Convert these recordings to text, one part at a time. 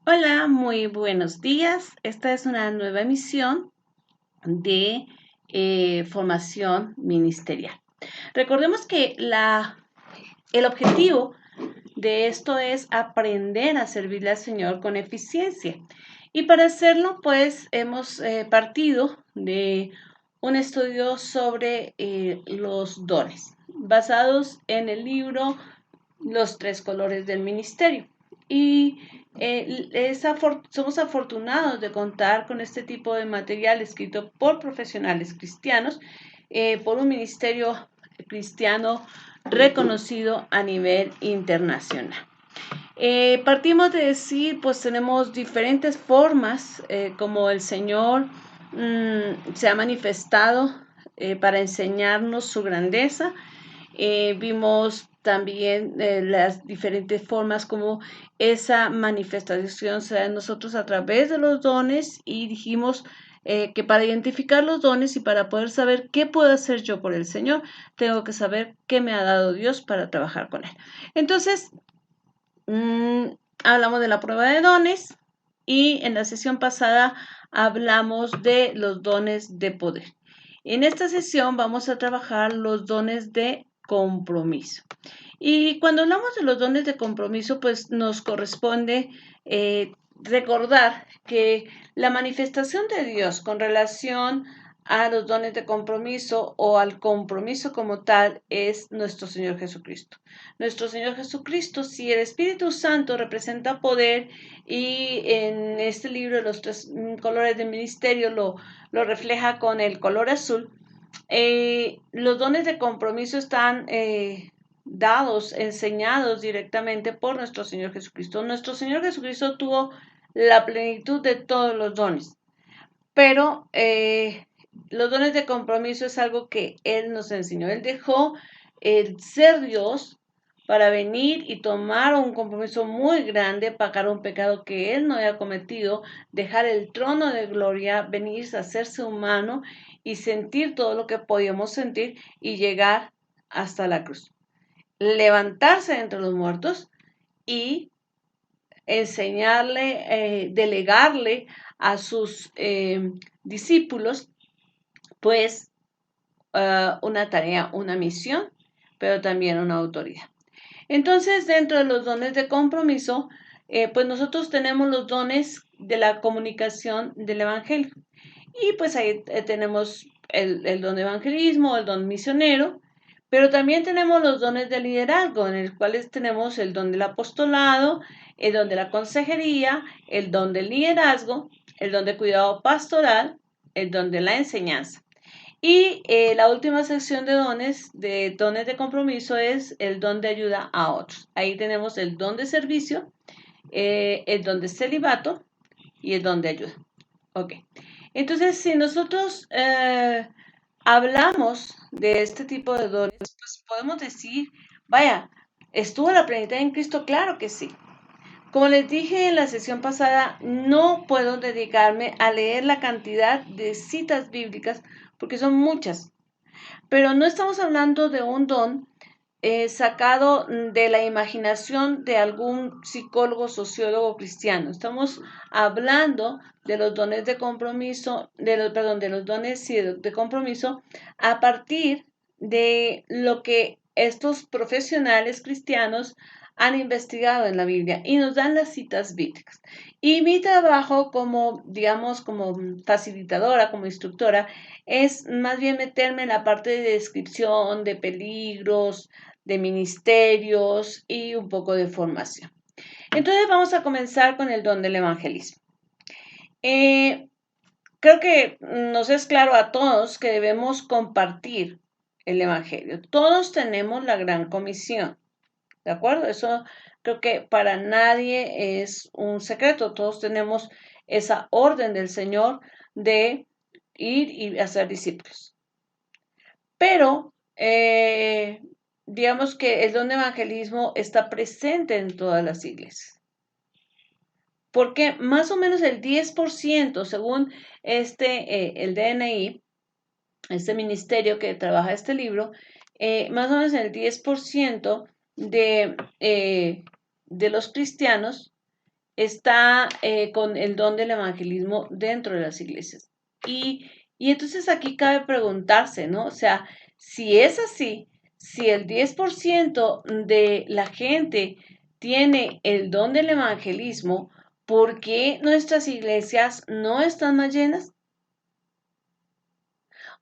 Hola, muy buenos días. Esta es una nueva emisión de formación ministerial. Recordemos que el objetivo de esto es aprender a servirle al Señor con eficiencia. Y para hacerlo, pues hemos partido de un estudio sobre los dones, basados en el libro Los tres colores del ministerio. Y somos afortunados de contar con este tipo de material escrito por profesionales cristianos, por un ministerio cristiano reconocido a nivel internacional. Partimos de decir, pues tenemos diferentes formas como el Señor se ha manifestado para enseñarnos su grandeza. Vimos también las diferentes formas como esa manifestación se da en nosotros a través de los dones y dijimos que para identificar los dones y para poder saber qué puedo hacer yo por el Señor, tengo que saber qué me ha dado Dios para trabajar con Él. Entonces, mm, hablamos de la prueba de dones y en la sesión pasada hablamos de los dones de poder. En esta sesión vamos a trabajar los dones de compromiso. Y cuando hablamos de los dones de compromiso, pues nos corresponde recordar que la manifestación de Dios con relación a los dones de compromiso o al compromiso como tal es nuestro Señor Jesucristo. Nuestro Señor Jesucristo, si el Espíritu Santo representa poder y en este libro de los tres colores del ministerio lo refleja con el color azul, los dones de compromiso están dados, enseñados directamente por nuestro Señor Jesucristo. Nuestro Señor Jesucristo tuvo la plenitud de todos los dones, pero los dones de compromiso es algo que Él nos enseñó. Él dejó el ser Dios para venir y tomar un compromiso muy grande, pagar un pecado que Él no había cometido, dejar el trono de gloria, venirse a hacerse humano y sentir todo lo que podíamos sentir y llegar hasta la cruz. Levantarse entre los muertos y enseñarle, delegarle a sus discípulos, pues una tarea, una misión, pero también una autoridad. Entonces, dentro de los dones de compromiso, pues nosotros tenemos los dones de la comunicación del Evangelio. Y pues ahí tenemos el don de evangelismo, el don misionero, pero también tenemos los dones de liderazgo, en el cuales tenemos el don del apostolado, el don de la consejería, el don del liderazgo, el don de cuidado pastoral, el don de la enseñanza. Y la última sección de dones de compromiso es el don de ayuda a otros. Ahí tenemos el don de servicio, el don de celibato y el don de ayuda. Ok. Entonces, si nosotros hablamos de este tipo de dones, pues podemos decir, vaya, ¿estuvo la plenitud en Cristo? Claro que sí. Como les dije en la sesión pasada, no puedo dedicarme a leer la cantidad de citas bíblicas porque son muchas, pero no estamos hablando de un don sacado de la imaginación de algún psicólogo, sociólogo cristiano. Estamos hablando de los dones de compromiso, de los dones sí, de compromiso a partir de lo que estos profesionales cristianos han investigado en la Biblia y nos dan las citas bíblicas. Y mi trabajo como, digamos, como facilitadora, como instructora, es más bien meterme en la parte de descripción de peligros, de ministerios y un poco de formación. Entonces vamos a comenzar con el don del evangelismo. Eh, Creo que nos es claro a todos que debemos compartir el evangelio. Todos tenemos la gran comisión, ¿de acuerdo? Eso creo que para nadie es un secreto. Todos tenemos esa orden del Señor de ir y hacer discípulos. Pero digamos que el don de evangelismo está presente en todas las iglesias. Porque más o menos el 10%, según el DNI, este ministerio que trabaja este libro, más o menos el 10% de los cristianos está con el don del evangelismo dentro de las iglesias. Y entonces aquí cabe preguntarse, ¿no? O sea, si es así, si el 10% de la gente tiene el don del evangelismo, ¿por qué nuestras iglesias no están más llenas?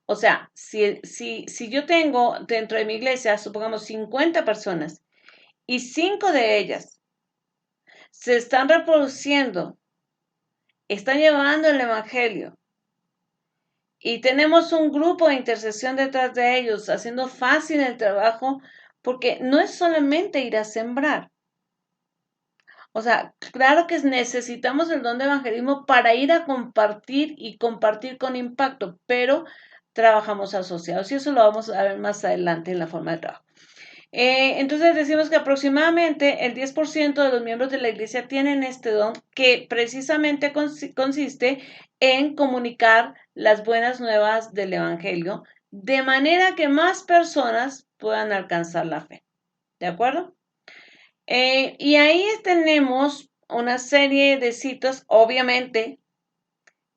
O sea, si yo tengo dentro de mi iglesia, supongamos 50 personas, y 5 de ellas se están reproduciendo, están llevando el evangelio, y tenemos un grupo de intercesión detrás de ellos, haciendo fácil el trabajo, porque no es solamente ir a sembrar. O sea, claro que necesitamos el don de evangelismo para ir a compartir y compartir con impacto, pero trabajamos asociados y eso lo vamos a ver más adelante en la forma de trabajo. Entonces decimos que aproximadamente el 10% de los miembros de la iglesia tienen este don que precisamente consiste en comunicar las buenas nuevas del evangelio de manera que más personas puedan alcanzar la fe. ¿De acuerdo? Y ahí tenemos una serie de citas, obviamente,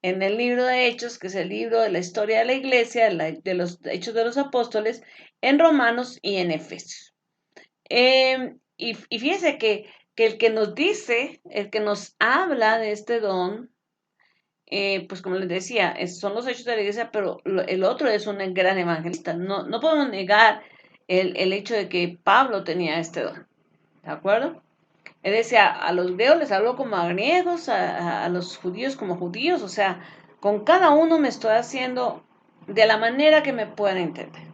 en el libro de Hechos, que es el libro de la historia de la iglesia, de los Hechos de los Apóstoles, en Romanos y en Efesios. Y fíjense que el que nos dice, el que nos habla de este don, pues como les decía, son los Hechos de la iglesia, pero el otro es un gran evangelista. No podemos negar el hecho de que Pablo tenía este don. ¿De acuerdo? Él decía, a los griegos les hablo como a griegos, a los judíos como judíos, o sea, con cada uno me estoy haciendo de la manera que me puedan entender.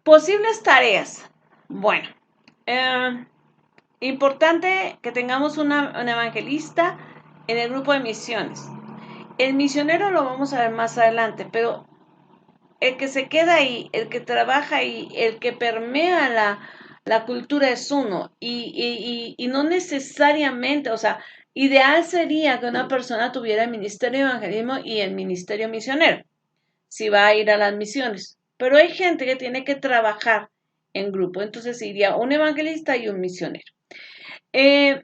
Posibles tareas. Bueno, importante que tengamos un evangelista en el grupo de misiones. El misionero lo vamos a ver más adelante, pero el que se queda ahí, el que trabaja ahí, el que permea la cultura es uno. Y no necesariamente, o sea, ideal sería que una persona tuviera el ministerio de evangelismo y el ministerio misionero, si va a ir a las misiones. Pero hay gente que tiene que trabajar en grupo, entonces iría un evangelista y un misionero. Eh,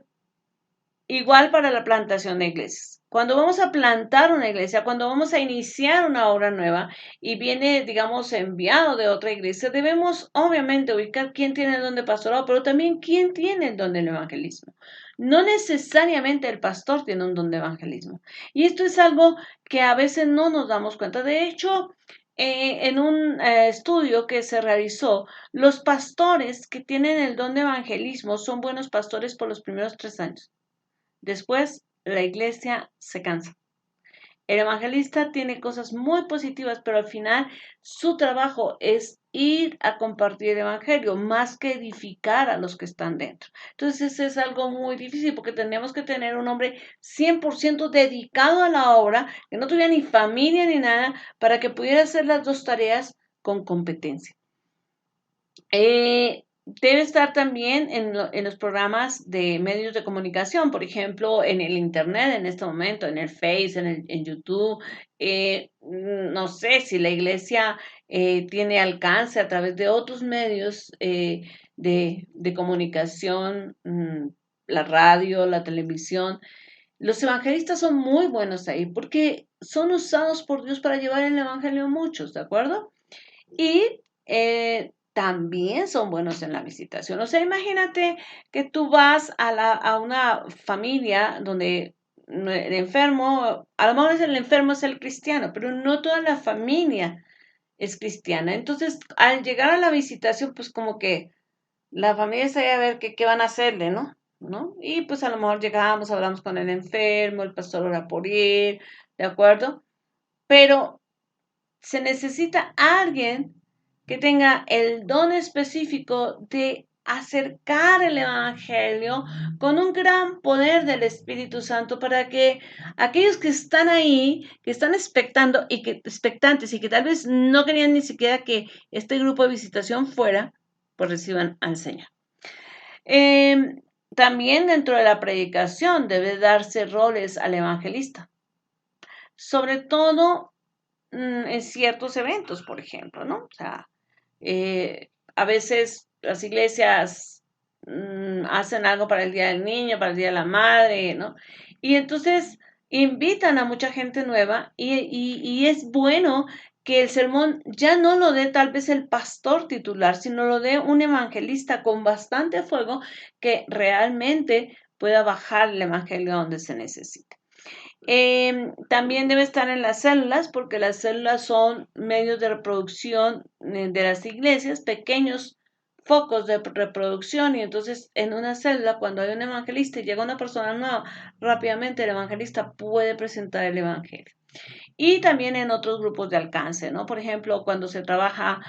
Igual para la plantación de iglesias. Cuando vamos a plantar una iglesia, cuando vamos a iniciar una obra nueva y viene, digamos, enviado de otra iglesia, debemos obviamente ubicar quién tiene el don de pastorado, pero también quién tiene el don del evangelismo. No necesariamente el pastor tiene un don de evangelismo. Y esto es algo que a veces no nos damos cuenta. De hecho, en un estudio que se realizó, los pastores que tienen el don de evangelismo son buenos pastores por los primeros 3 años. Después, la iglesia se cansa. El evangelista tiene cosas muy positivas, pero al final su trabajo es ir a compartir el evangelio más que edificar a los que están dentro. Entonces es algo muy difícil porque tenemos que tener un hombre 100% dedicado a la obra, que no tuviera ni familia ni nada, para que pudiera hacer las dos tareas con competencia. Debe estar también en los programas de medios de comunicación, por ejemplo, en el Internet en este momento, en el Face, en YouTube. No sé si la iglesia tiene alcance a través de otros medios de comunicación, la radio, la televisión. Los evangelistas son muy buenos ahí porque son usados por Dios para llevar el evangelio a muchos, ¿de acuerdo? Y también son buenos en la visitación. O sea, imagínate que tú vas a una familia donde el enfermo, a lo mejor el enfermo es el cristiano, pero no toda la familia es cristiana. Entonces, al llegar a la visitación, pues como que la familia está ahí a ver qué van a hacerle, ¿no? ¿No? Y pues a lo mejor llegamos, hablamos con el enfermo, el pastor ora por él, ¿de acuerdo? Pero se necesita alguien que tenga el don específico de acercar el Evangelio con un gran poder del Espíritu Santo para que aquellos que están ahí, que están expectantes y que tal vez no querían ni siquiera que este grupo de visitación fuera, pues reciban al Señor. También dentro de la predicación debe darse roles al evangelista, sobre todo en ciertos eventos, por ejemplo, ¿no? O sea, a veces las iglesias hacen algo para el Día del Niño, para el Día de la Madre, ¿no? Y entonces invitan a mucha gente nueva y es bueno que el sermón ya no lo dé tal vez el pastor titular, sino lo dé un evangelista con bastante fuego que realmente pueda bajar el evangelio donde se necesita. También debe estar en las células, porque las células son medios de reproducción de las iglesias, pequeños focos de reproducción, y entonces en una célula, cuando hay un evangelista y llega una persona nueva, rápidamente el evangelista puede presentar el evangelio. Y también en otros grupos de alcance, ¿no? Por ejemplo, cuando se trabaja,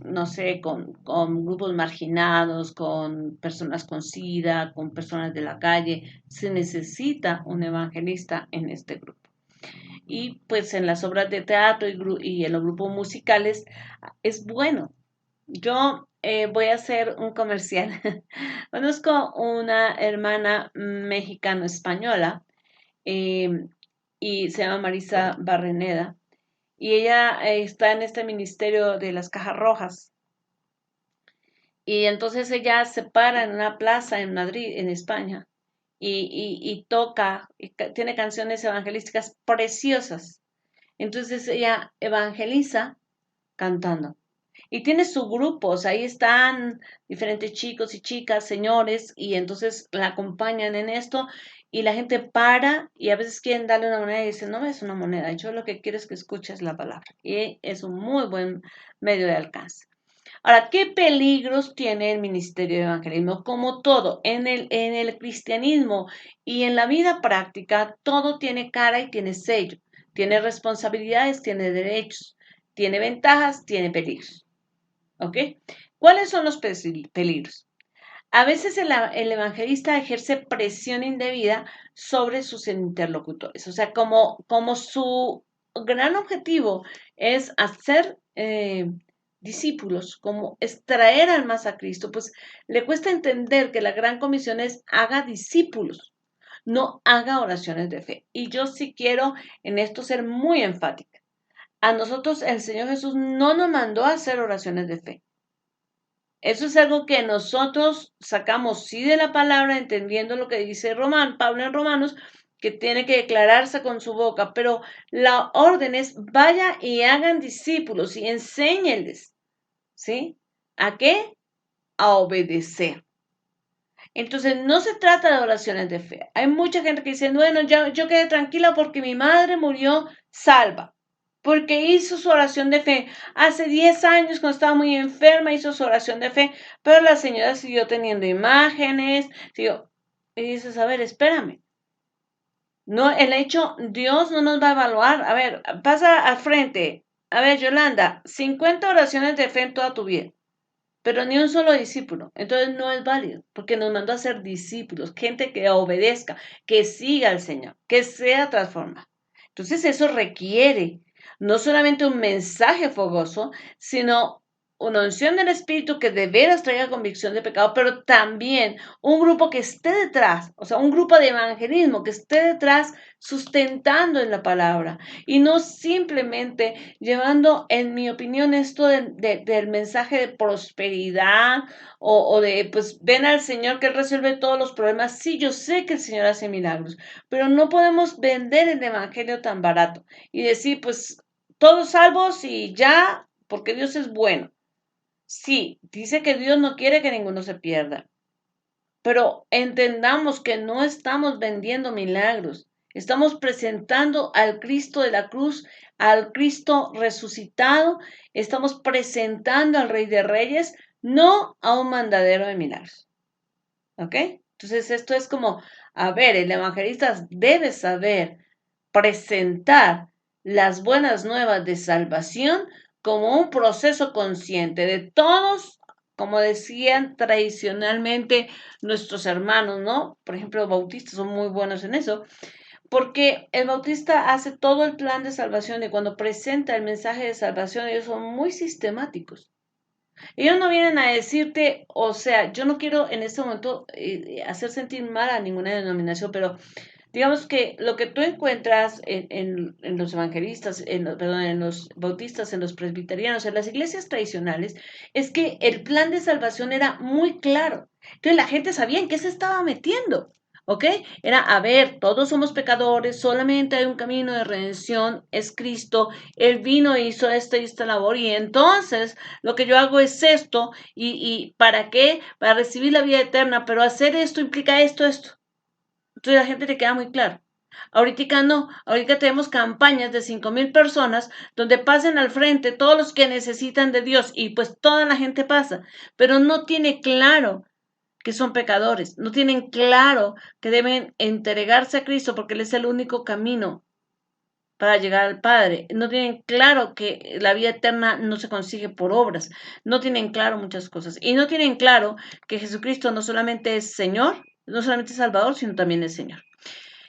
no sé, con grupos marginados, con personas con SIDA, con personas de la calle, se necesita un evangelista en este grupo. Y pues en las obras de teatro y en los grupos musicales es bueno. Yo voy a hacer un comercial. Conozco una hermana mexicano-española, eh, y se llama Marisa Barreneda, y ella está en este ministerio de las cajas rojas. Y entonces ella se para en una plaza en Madrid, en España, y toca, tiene canciones evangelísticas preciosas. Entonces ella evangeliza cantando. Y tiene su grupos, ahí están diferentes chicos y chicas, señores, y entonces la acompañan en esto y la gente para y a veces quieren darle una moneda y dicen, no es una moneda, yo lo que quiero es que escuches la palabra. Y es un muy buen medio de alcance. Ahora, ¿qué peligros tiene el ministerio de evangelismo? Como todo, en el cristianismo y en la vida práctica, todo tiene cara y tiene sello, tiene responsabilidades, tiene derechos, tiene ventajas, tiene peligros. ¿Ok? ¿Cuáles son los peligros? A veces el evangelista ejerce presión indebida sobre sus interlocutores. O sea, como su gran objetivo es hacer discípulos, como extraer almas a Cristo, pues le cuesta entender que la gran comisión es haga discípulos, no haga oraciones de fe. Y yo sí quiero en esto ser muy enfática. A nosotros el Señor Jesús no nos mandó a hacer oraciones de fe. Eso es algo que nosotros sacamos sí de la palabra, entendiendo lo que dice Pablo en Romanos, que tiene que declararse con su boca, pero la orden es vaya y hagan discípulos y enséñenles, ¿sí? ¿A qué? A obedecer. Entonces, no se trata de oraciones de fe. Hay mucha gente que dice, bueno, yo quedé tranquila porque mi madre murió salva, porque hizo su oración de fe. Hace 10 años, cuando estaba muy enferma, hizo su oración de fe, pero la señora siguió teniendo imágenes, siguió, y dices, a ver, espérame. No, el hecho, Dios no nos va a evaluar. A ver, pasa al frente. A ver, Yolanda, 50 oraciones de fe en toda tu vida, pero ni un solo discípulo. Entonces no es válido, porque nos mandó a ser discípulos, gente que obedezca, que siga al Señor, que sea transformada. Entonces eso requiere no solamente un mensaje fogoso, sino una unción del Espíritu que de veras traiga convicción de pecado, pero también un grupo que esté detrás, o sea, un grupo de evangelismo que esté detrás sustentando en la palabra y no simplemente llevando, en mi opinión, esto del mensaje de prosperidad o de, pues, ven al Señor que Él resuelve todos los problemas. Sí, yo sé que el Señor hace milagros, pero no podemos vender el evangelio tan barato y decir, pues, todos salvos y ya, porque Dios es bueno. Sí, dice que Dios no quiere que ninguno se pierda, pero entendamos que no estamos vendiendo milagros, estamos presentando al Cristo de la cruz, al Cristo resucitado, estamos presentando al Rey de Reyes, no a un mandadero de milagros. ¿Ok? Entonces esto es como, a ver, el evangelista debe saber presentar las buenas nuevas de salvación como un proceso consciente de todos, como decían tradicionalmente nuestros hermanos, ¿no? Por ejemplo, los bautistas son muy buenos en eso, porque el bautista hace todo el plan de salvación y cuando presenta el mensaje de salvación, ellos son muy sistemáticos. Ellos no vienen a decirte, o sea, yo no quiero en este momento hacer sentir mal a ninguna denominación, pero Digamos que lo que tú encuentras en los evangelistas, perdón, en los bautistas, en los presbiterianos, en las iglesias tradicionales, es que el plan de salvación era muy claro. Entonces la gente sabía en qué se estaba metiendo. ¿Ok? Era, a ver, todos somos pecadores, solamente hay un camino de redención, es Cristo, Él vino e hizo esta y esta labor, y entonces lo que yo hago es esto, y ¿para qué? Para recibir la vida eterna, pero hacer esto implica esto, esto. Entonces a la gente le queda muy claro. Ahorita no, ahorita tenemos campañas de 5,000 personas donde pasen al frente todos los que necesitan de Dios y pues toda la gente pasa, pero no tiene claro que son pecadores, no tienen claro que deben entregarse a Cristo porque Él es el único camino para llegar al Padre. No tienen claro que la vida eterna no se consigue por obras. No tienen claro muchas cosas. Y no tienen claro que Jesucristo no solamente es Señor, no solamente es Salvador, sino también es Señor.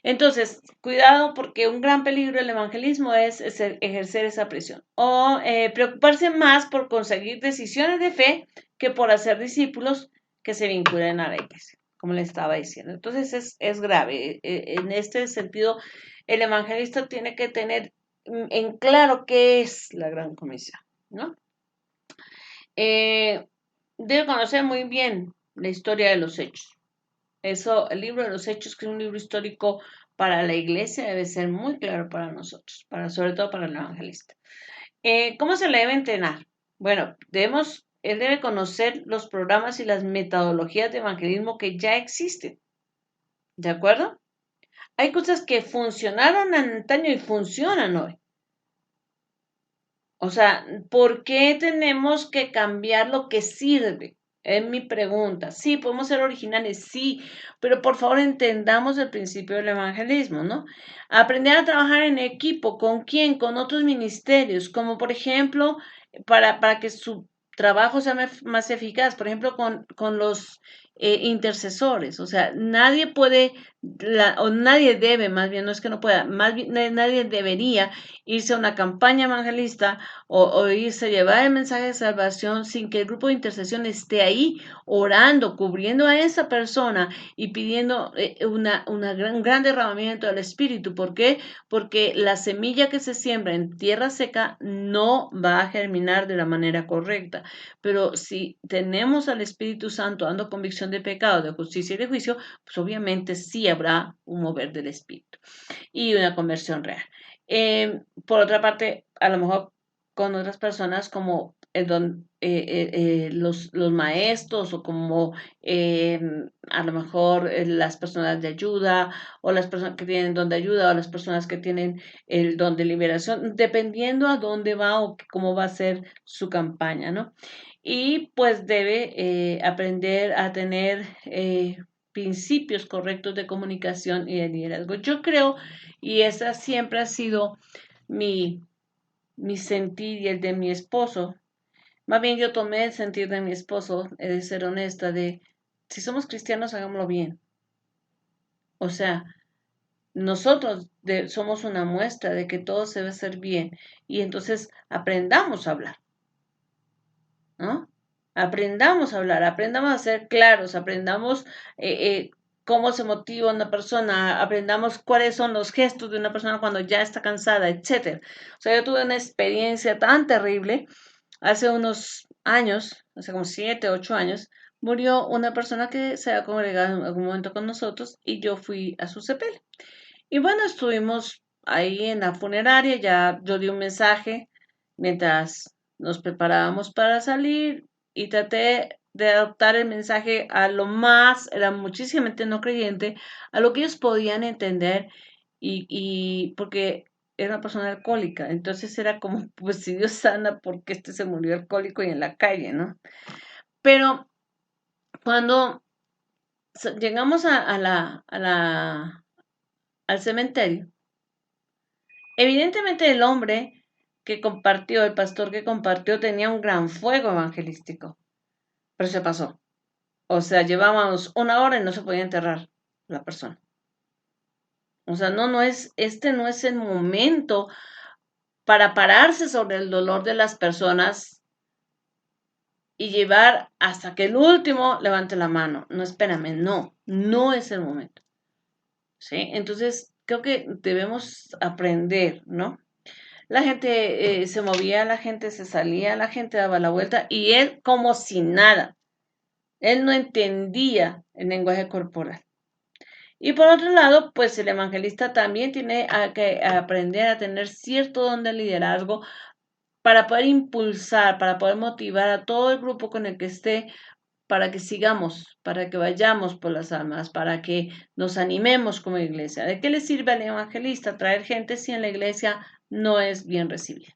Entonces, cuidado porque un gran peligro del evangelismo es ejercer esa presión o preocuparse más por conseguir decisiones de fe que por hacer discípulos que se vinculen a la iglesia, como le estaba diciendo. Entonces es grave. En este sentido, el evangelista tiene que tener en claro qué es la gran comisión, ¿no? Eh, debe conocer muy bien la historia de los hechos. Eso, el libro de los Hechos, que es un libro histórico para la iglesia, debe ser muy claro para nosotros, sobre todo para el evangelista. ¿Cómo se le debe entrenar? Bueno, él debe conocer los programas y las metodologías de evangelismo que ya existen, ¿de acuerdo? Hay cosas que funcionaron antaño y funcionan hoy. O sea, ¿por qué tenemos que cambiar lo que sirve? Es mi pregunta. Sí, podemos ser originales, sí, pero por favor entendamos el principio del evangelismo, ¿no? Aprender a trabajar en equipo, ¿con quién? Con otros ministerios, como por ejemplo, para que su trabajo sea más eficaz, por ejemplo, con los intercesores. O sea, nadie puede, o nadie debe, más bien, no es que no pueda, más bien nadie debería irse a una campaña evangelista o irse a llevar el mensaje de salvación sin que el grupo de intercesión esté ahí orando, cubriendo a esa persona y pidiendo un gran derramamiento del Espíritu. ¿Por qué? Porque la semilla que se siembra en tierra seca no va a germinar de la manera correcta. Pero si tenemos al Espíritu Santo dando convicción de pecado, de justicia y de juicio, pues obviamente sí habrá un mover del Espíritu y una conversión real. Por otra parte, a lo mejor con otras personas como los maestros o como eh, a lo mejor las personas de ayuda o las personas que tienen don de ayuda o las personas que tienen el don de liberación, dependiendo a dónde va o cómo va a ser su campaña, ¿no? Y pues debe aprender a tener principios correctos de comunicación y de liderazgo. Yo creo, y esa siempre ha sido mi, mi sentir y el de mi esposo. Más bien yo tomé el sentir de mi esposo, he de ser honesta, de si somos cristianos, hagámoslo bien. O sea, nosotros somos una muestra de que todo se debe hacer bien y entonces aprendamos a hablar, ¿no? Aprendamos a hablar, aprendamos a ser claros, aprendamos cómo se motiva una persona, aprendamos cuáles son los gestos de una persona cuando ya está cansada, etcétera. O sea, yo tuve una experiencia tan terrible hace unos años, hace como 7, 8 años, murió una persona que se había congregado en algún momento con nosotros y yo fui a su sepelio. Y bueno, estuvimos ahí en la funeraria, ya yo di un mensaje mientras nos preparábamos para salir y traté de adaptar el mensaje a lo más, era muchísimamente no creyente, a lo que ellos podían entender y porque era una persona alcohólica, entonces era como, pues si Dios sana, porque este se murió alcohólico y en la calle, ¿no? Pero cuando llegamos al cementerio, evidentemente el hombre que compartió, el pastor que compartió, tenía un gran fuego evangelístico, pero se pasó. O sea, llevábamos 1 hora y no se podía enterrar la persona. O sea, este no es el momento para pararse sobre el dolor de las personas y llevar hasta que el último levante la mano. No, espérame, no es el momento. ¿sí? Entonces, creo que debemos aprender, ¿no? La gente se movía, la gente se salía, la gente daba la vuelta y él como si nada. Él no entendía el lenguaje corporal. Y por otro lado, pues el evangelista también tiene que aprender a tener cierto don de liderazgo para poder impulsar, para poder motivar a todo el grupo con el que esté, para que sigamos, para que vayamos por las almas, para que nos animemos como iglesia. ¿De qué le sirve al evangelista traer gente si en la iglesia no es bien recibida?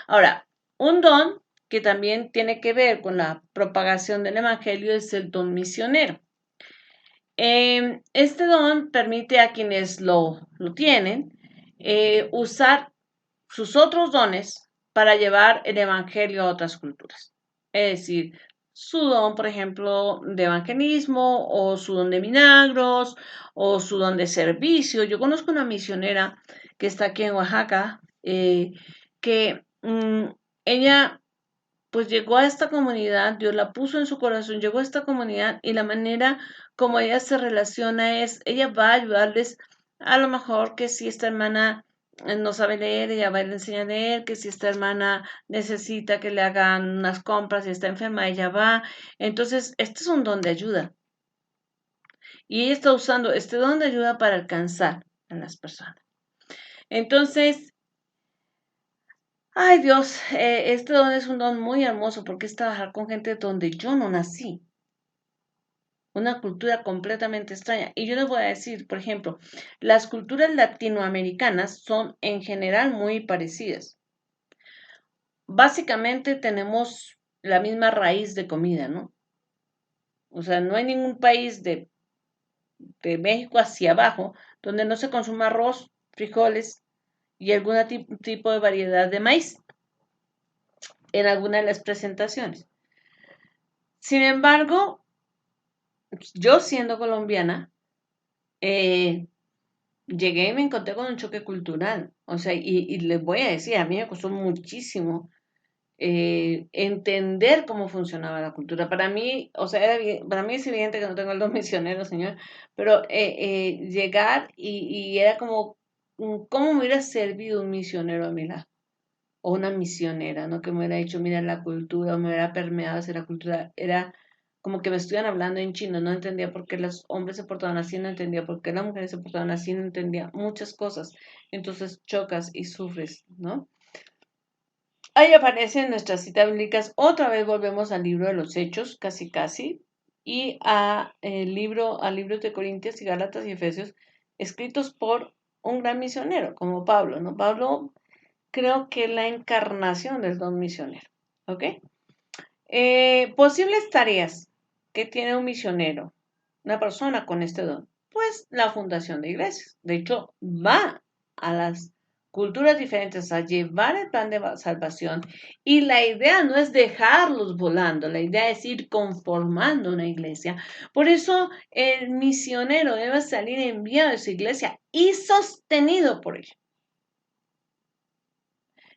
Ahora, un don que también tiene que ver con la propagación del evangelio es el don misionero. Este don permite a quienes lo tienen usar sus otros dones para llevar el evangelio a otras culturas. Es decir, su don, por ejemplo, de evangelismo o su don de milagros o su don de servicio. Yo conozco una misionera que está aquí en Oaxaca, que ella pues llegó a esta comunidad, Dios la puso en su corazón, llegó a esta comunidad y la manera como ella se relaciona es, ella va a ayudarles, a lo mejor que si esta hermana no sabe leer, ella va a enseñar a leer, que si esta hermana necesita que le hagan unas compras y está enferma, ella va. Entonces, este es un don de ayuda. Y ella está usando este don de ayuda para alcanzar a las personas. Entonces, ay Dios, este don es un don muy hermoso porque es trabajar con gente donde yo no nací, una cultura completamente extraña. Y yo les voy a decir, por ejemplo, las culturas latinoamericanas son en general muy parecidas. Básicamente tenemos la misma raíz de comida, ¿no? O sea, no hay ningún país de México hacia abajo donde no se consuma arroz, frijoles y algún tipo de variedad de maíz en alguna de las presentaciones. Sin embargo, yo siendo colombiana, eh, llegué y me encontré con un choque cultural. O sea, y les voy a decir, a mí me costó muchísimo entender cómo funcionaba la cultura. Para mí, o sea, para mí es evidente que no tengo el don misionero, señor, pero llegar y era como, ¿cómo me hubiera servido un misionero a mi lado? O una misionera, ¿no? Que me hubiera dicho, mira la cultura, o me hubiera permeado hacia la cultura. Era como que me estuvieran hablando en chino, no entendía por qué los hombres se portaban así, no entendía por qué las mujeres se portaban así, no entendía muchas cosas. Entonces chocas y sufres, ¿no? Ahí aparecen nuestras citas bíblicas. Otra vez volvemos al libro de los Hechos, casi casi, y al libro de Corintios y Gálatas y Efesios, escritos por un gran misionero, como Pablo, ¿no? Pablo creo que es la encarnación del don misionero, ¿ok? Posibles tareas que tiene un misionero, una persona con este don, pues la fundación de iglesias. De hecho, va a las culturas diferentes a llevar el plan de salvación y la idea no es dejarlos volando, la idea es ir conformando una iglesia. Por eso el misionero debe salir enviado de su iglesia y sostenido por ella.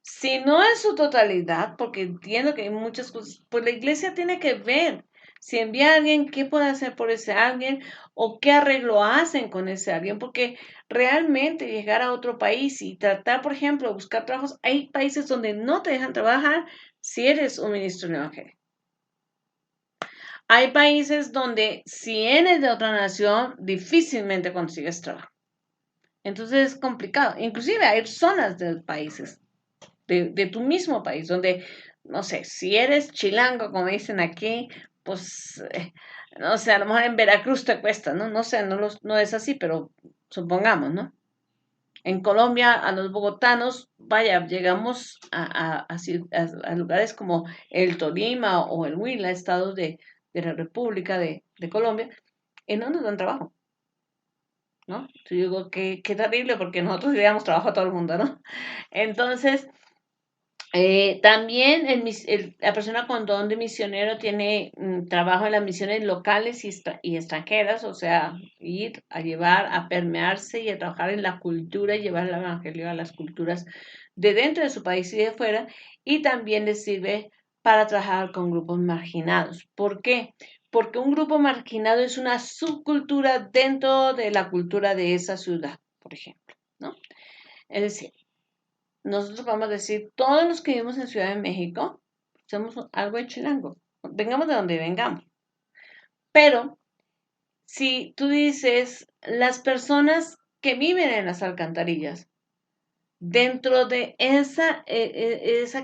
Si no en su totalidad, porque entiendo que hay muchas cosas, pues la iglesia tiene que ver si envía a alguien, qué puede hacer por ese alguien o qué arreglo hacen con ese alguien, porque realmente llegar a otro país y tratar, por ejemplo, de buscar trabajos, hay países donde no te dejan trabajar si eres un ministro del evangelio. Hay países donde si eres de otra nación, difícilmente consigues trabajo. Entonces es complicado. Inclusive hay zonas de países de tu mismo país, donde, no sé, si eres chilango, como dicen aquí, pues, no sé, a lo mejor en Veracruz te cuesta, ¿no? No sé, no es así, pero supongamos, ¿no? En Colombia, a los bogotanos, vaya, llegamos a lugares como el Tolima o el Huila, estados de la República de Colombia, y no nos dan trabajo, ¿no? Yo digo, qué terrible, porque nosotros le damos trabajo a todo el mundo, ¿no? Entonces, también la persona con don de misionero tiene trabajo en las misiones locales y extranjeras, o sea, ir a llevar, a permearse y a trabajar en la cultura y llevar el evangelio a las culturas de dentro de su país y de fuera, y también les sirve para trabajar con grupos marginados. ¿Por qué? porque un grupo marginado es una subcultura dentro de la cultura de esa ciudad, por ejemplo, ¿no? Es decir, nosotros vamos a decir, todos los que vivimos en Ciudad de México, somos algo de chilango, vengamos de donde vengamos. Pero si tú dices, las personas que viven en las alcantarillas, dentro de esa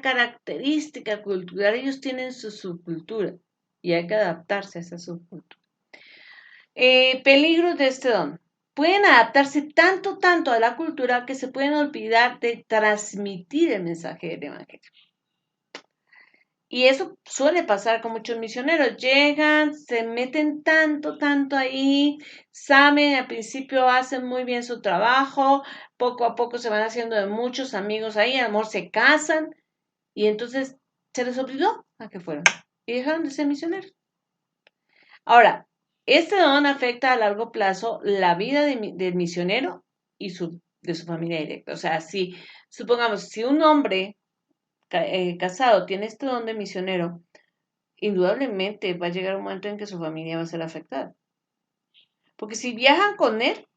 característica cultural, ellos tienen su subcultura y hay que adaptarse a esa subcultura. Peligros de este don. Pueden adaptarse tanto, tanto a la cultura que se pueden olvidar de transmitir el mensaje del evangelio. Y eso suele pasar con muchos misioneros. Llegan, se meten tanto, tanto ahí, saben, al principio hacen muy bien su trabajo, poco a poco se van haciendo de muchos amigos ahí, a lo mejor se casan y entonces se les olvidó a que fueron y dejaron de ser misioneros. Ahora, este don afecta a largo plazo la vida del misionero y de su familia directa. O sea, si, supongamos, si un hombre casado tiene este don de misionero, indudablemente va a llegar un momento en que su familia va a ser afectada. Porque si viajan con él,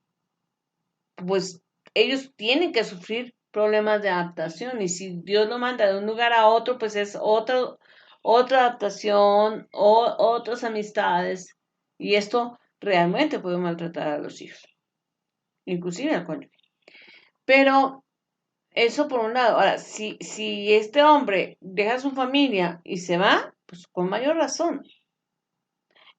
pues ellos tienen que sufrir problemas de adaptación. Y si Dios lo manda de un lugar a otro, pues es otra adaptación, o otras amistades. Y esto realmente puede maltratar a los hijos, inclusive al cónyuge. Pero eso por un lado. Ahora, si este hombre deja su familia y se va, pues con mayor razón.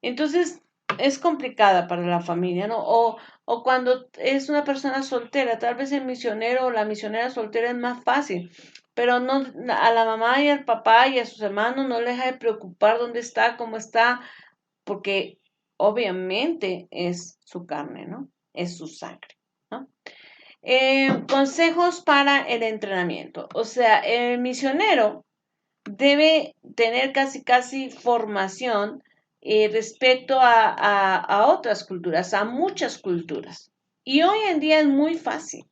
Entonces, es complicada para la familia, ¿no? O cuando es una persona soltera, tal vez el misionero o la misionera soltera es más fácil, pero no a la mamá y al papá y a sus hermanos no les deja de preocupar dónde está, cómo está, porque obviamente es su carne, ¿no? Es su sangre, ¿no? Consejos para el entrenamiento. O sea, el misionero debe tener casi formación respecto a otras culturas, a muchas culturas. Y hoy en día es muy fácil,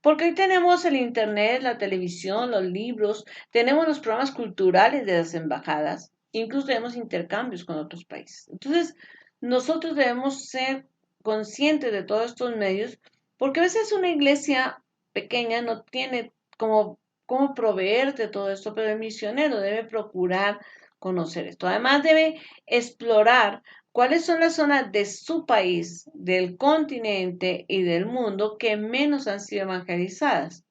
porque hoy tenemos el internet, la televisión, los libros, tenemos los programas culturales de las embajadas, incluso tenemos intercambios con otros países. Entonces, nosotros debemos ser conscientes de todos estos medios, porque a veces una iglesia pequeña no tiene cómo proveer de todo esto, pero el misionero debe procurar conocer esto. Además, debe explorar cuáles son las zonas de su país, del continente y del mundo que menos han sido evangelizadas,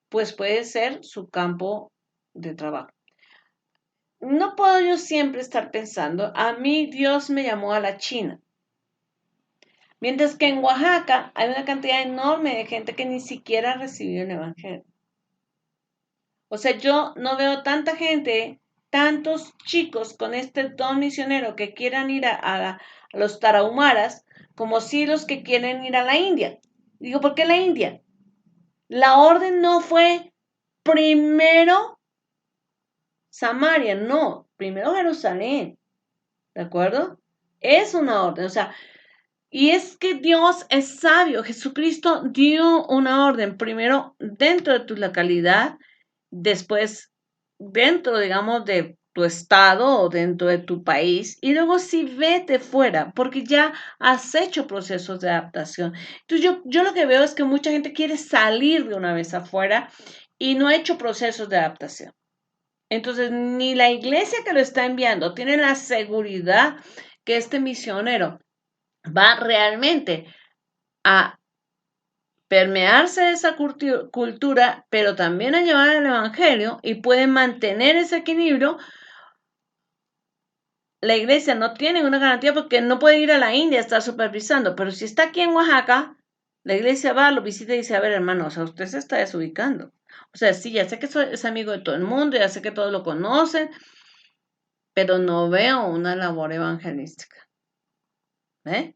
pues puede ser su campo de trabajo. No puedo yo siempre estar pensando, a mí Dios me llamó a la China. Mientras que en Oaxaca hay una cantidad enorme de gente que ni siquiera ha recibido el Evangelio. O sea, yo no veo tanta gente, tantos chicos con este don misionero que quieran ir a los tarahumaras, como si los que quieren ir a la India. Digo, ¿por qué la India? La orden no fue primero Samaria, no, primero Jerusalén, ¿de acuerdo? Es una orden, o sea, y es que Dios es sabio. Jesucristo dio una orden, primero dentro de tu localidad, después dentro, digamos, de tu estado o dentro de tu país, y luego sí vete fuera, porque ya has hecho procesos de adaptación. Entonces yo lo que veo es que mucha gente quiere salir de una vez afuera y no ha hecho procesos de adaptación. Entonces, ni la iglesia que lo está enviando tiene la seguridad que este misionero va realmente a permearse de esa cultura, pero también a llevar el evangelio y pueden mantener ese equilibrio. La iglesia no tiene una garantía porque no puede ir a la India a estar supervisando, pero si está aquí en Oaxaca, la iglesia va, lo visita y dice, a ver, hermano, o sea, usted se está desubicando. O sea, sí, ya sé que es amigo de todo el mundo, ya sé que todos lo conocen, pero no veo una labor evangelística. ¿Eh?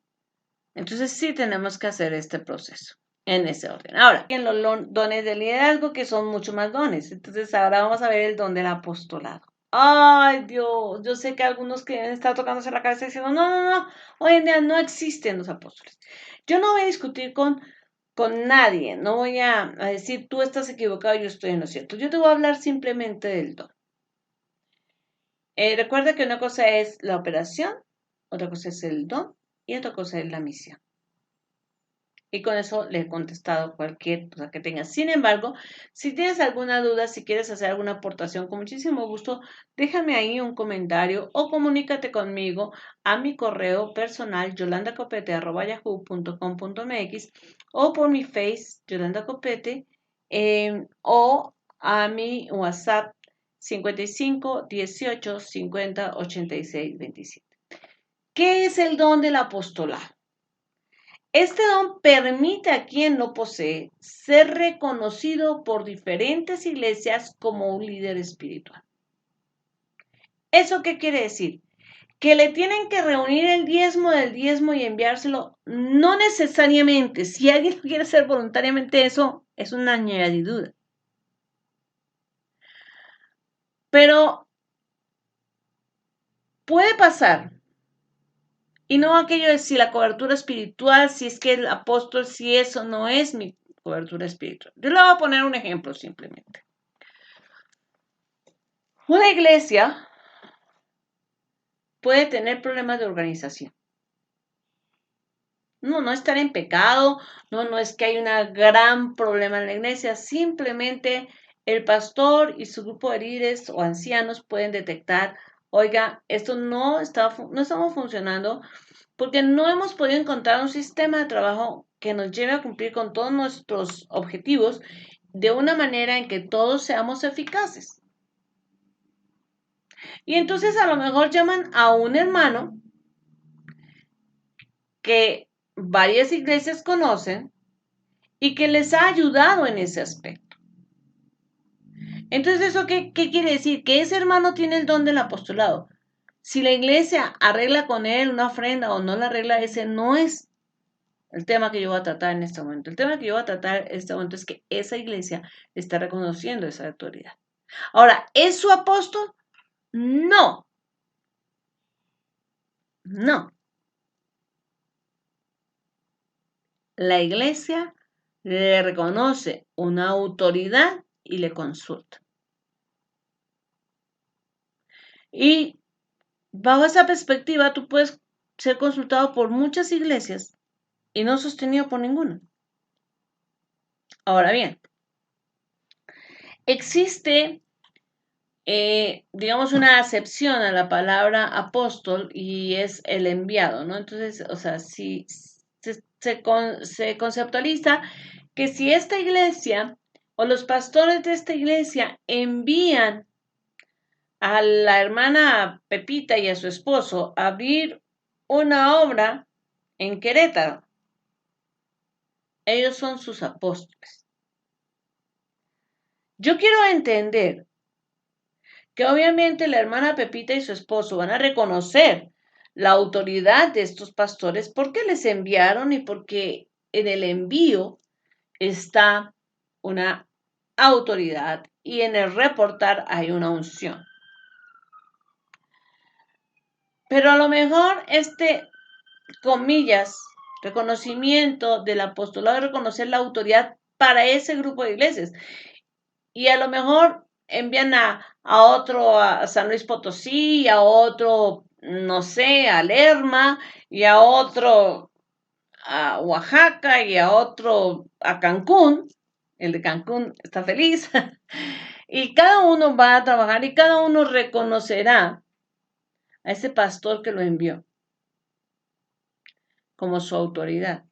Entonces sí tenemos que hacer este proceso en ese orden. Ahora, en los dones de liderazgo, que son mucho más dones. Entonces ahora vamos a ver el don del apostolado. Ay, Dios, yo sé que algunos que están tocándose la cabeza diciendo, no, no, no, hoy en día no existen los apóstoles. Yo no voy a discutir con nadie, no voy a decir tú estás equivocado, yo estoy en lo cierto. Yo te voy a hablar simplemente del don. Recuerda que una cosa es la operación otra cosa es el don y otra cosa es la misión. Y con eso le he contestado cualquier cosa que tengas. Sin embargo, si tienes alguna duda, si quieres hacer alguna aportación, con muchísimo gusto, déjame ahí un comentario o comunícate conmigo a mi correo personal yolandacopete@yahoo.com.mx o por mi face Yolanda Copete o a mi WhatsApp 55 18 50 86 27. ¿Qué es el don del apostolado? Este don permite a quien lo posee ser reconocido por diferentes iglesias como un líder espiritual. ¿Eso qué quiere decir? Que le tienen que reunir el diezmo del diezmo y enviárselo. No necesariamente. Si alguien quiere hacer voluntariamente eso, es una añadidura. Pero puede pasar. Y no aquello de si la cobertura espiritual, si es que el apóstol, si eso no es mi cobertura espiritual. Yo le voy a poner un ejemplo simplemente. Una iglesia puede tener problemas de organización. No estar en pecado, no es que hay un gran problema en la iglesia, simplemente el pastor y su grupo de líderes o ancianos pueden detectar, oiga, esto no estamos funcionando porque no hemos podido encontrar un sistema de trabajo que nos lleve a cumplir con todos nuestros objetivos de una manera en que todos seamos eficaces. Y entonces a lo mejor llaman a un hermano que varias iglesias conocen y que les ha ayudado en ese aspecto. Entonces, ¿eso qué quiere decir? Que ese hermano tiene el don del apostolado. Si la iglesia arregla con él una ofrenda o no la arregla, ese no es el tema que yo voy a tratar en este momento. El tema que yo voy a tratar en este momento es que esa iglesia está reconociendo esa autoridad. Ahora, ¿es su apóstol? No. No. La iglesia le reconoce una autoridad y le consulta. Y bajo esa perspectiva, tú puedes ser consultado por muchas iglesias y no sostenido por ninguna. Ahora bien, existe, digamos, una acepción a la palabra apóstol y es el enviado, ¿no? Entonces, o sea, si se conceptualiza que si esta iglesia o los pastores de esta iglesia envían a la hermana Pepita y a su esposo a abrir una obra en Querétaro, ellos son sus apóstoles. Yo quiero entender que obviamente la hermana Pepita y su esposo van a reconocer la autoridad de estos pastores porque les enviaron y porque en el envío está una autoridad y en el reportar hay una unción. Pero a lo mejor comillas, reconocimiento del apostolado, reconocer la autoridad para ese grupo de iglesias. Y a lo mejor envían a otro a San Luis Potosí, a otro, no sé, a Lerma, y a otro a Oaxaca, y a otro a Cancún. El de Cancún está feliz. Y cada uno va a trabajar y cada uno reconocerá a ese pastor que lo envió como su autoridad.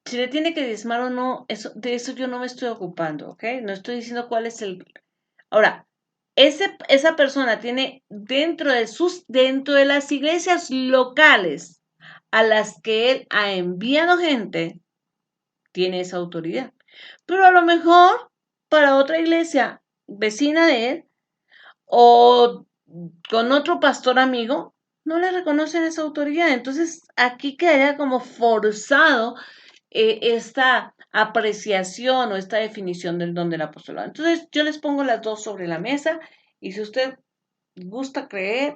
Si le tiene que diezmar o no, de eso yo no me estoy ocupando, ¿ok? No estoy diciendo cuál es el... Ahora, esa persona tiene dentro de las iglesias locales a las que él ha enviado gente, tiene esa autoridad. Pero a lo mejor para otra iglesia vecina de él o con otro pastor amigo, no le reconocen esa autoridad. Entonces aquí quedaría como forzado esta apreciación o esta definición del don del apostolado. Entonces yo les pongo las dos sobre la mesa y si usted gusta creer,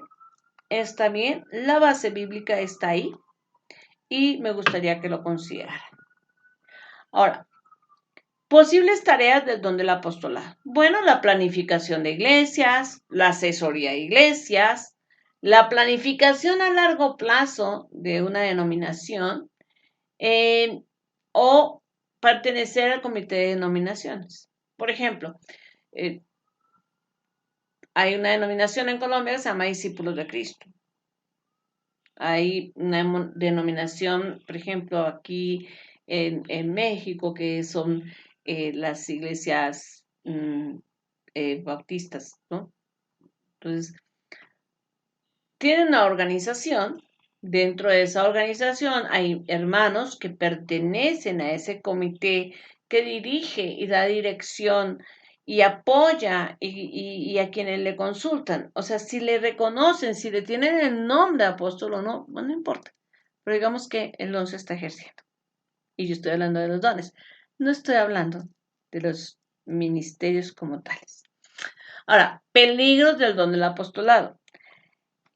está bien, la base bíblica está ahí y me gustaría que lo considerara. Ahora, posibles tareas del don del apostolado. Bueno, la planificación de iglesias, la asesoría de iglesias, La planificación a largo plazo de una denominación o pertenecer al comité de denominaciones. Por ejemplo, eh, hay una denominación en Colombia que se llama Discípulos de Cristo. Hay una denominación, por ejemplo, aquí en México, que son las iglesias bautistas, ¿no? Entonces, tienen una organización. Dentro de esa organización hay hermanos que pertenecen a ese comité que dirige y da dirección y apoya y a quienes le consultan. O sea, si le reconocen, si le tienen el nombre de apóstol o no, bueno, no importa. Pero digamos que el don se está ejerciendo. Y yo estoy hablando de los dones. No estoy hablando de los ministerios como tales. Ahora, peligros del don del apostolado.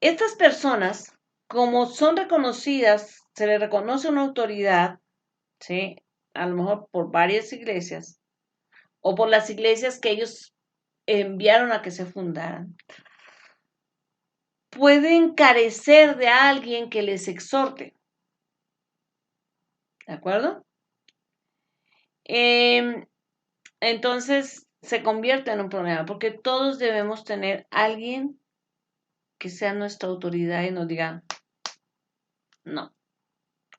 Estas personas, como son reconocidas, se les reconoce una autoridad, ¿sí? A lo mejor por varias iglesias o por las iglesias que ellos enviaron a que se fundaran. Pueden carecer de alguien que les exhorte. ¿De acuerdo? Entonces se convierte en un problema porque todos debemos tener alguien que sea nuestra autoridad y nos diga, no,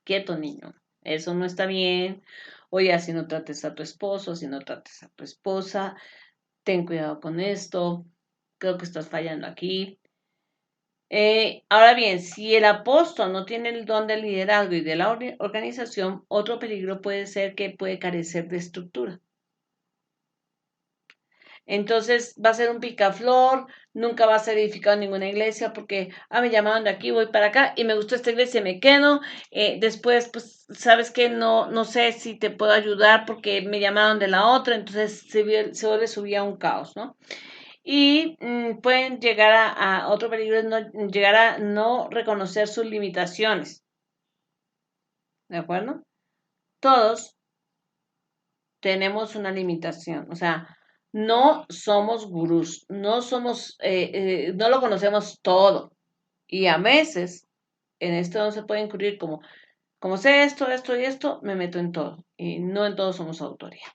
quieto niño, eso no está bien. Oye, así no trates a tu esposo, así no trates a tu esposa, ten cuidado con esto, creo que estás fallando aquí. Ahora bien, si el apóstol no tiene el don del liderazgo y de la organización, otro peligro puede ser que puede carecer de estructura. Entonces va a ser un picaflor, nunca va a ser edificado en ninguna iglesia porque, me llamaron de aquí, voy para acá y me gustó esta iglesia, me quedo. Después, pues, sabes que no sé si te puedo ayudar porque me llamaron de la otra, entonces se vuelve su vida un caos, ¿no? Y pueden llegar a otro peligro, es no, llegar a no reconocer sus limitaciones, ¿de acuerdo? Todos tenemos una limitación, o sea, no somos gurús, no lo conocemos todo. Y a veces en esto no se puede incurrir como sé esto, esto y esto, me meto en todo. Y no en todo somos autoría.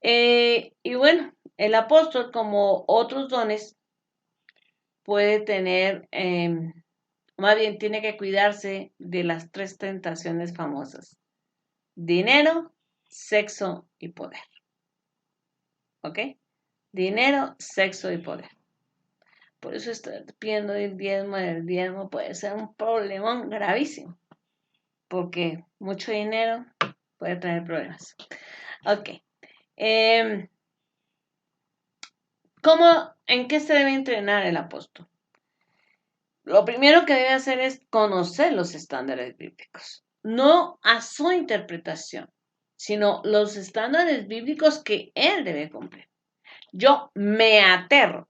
Y bueno, el apóstol, como otros dones, puede tener, más bien tiene que cuidarse de las tres tentaciones famosas: dinero, sexo y poder. ¿Ok? Dinero, sexo y poder. Por eso estoy pidiendo el diezmo puede ser un problemón gravísimo, porque mucho dinero puede traer problemas. Ok. ¿En qué se debe entrenar el apóstol? Lo primero que debe hacer es conocer los estándares bíblicos, no a su interpretación, sino los estándares bíblicos que él debe cumplir. Yo me aterro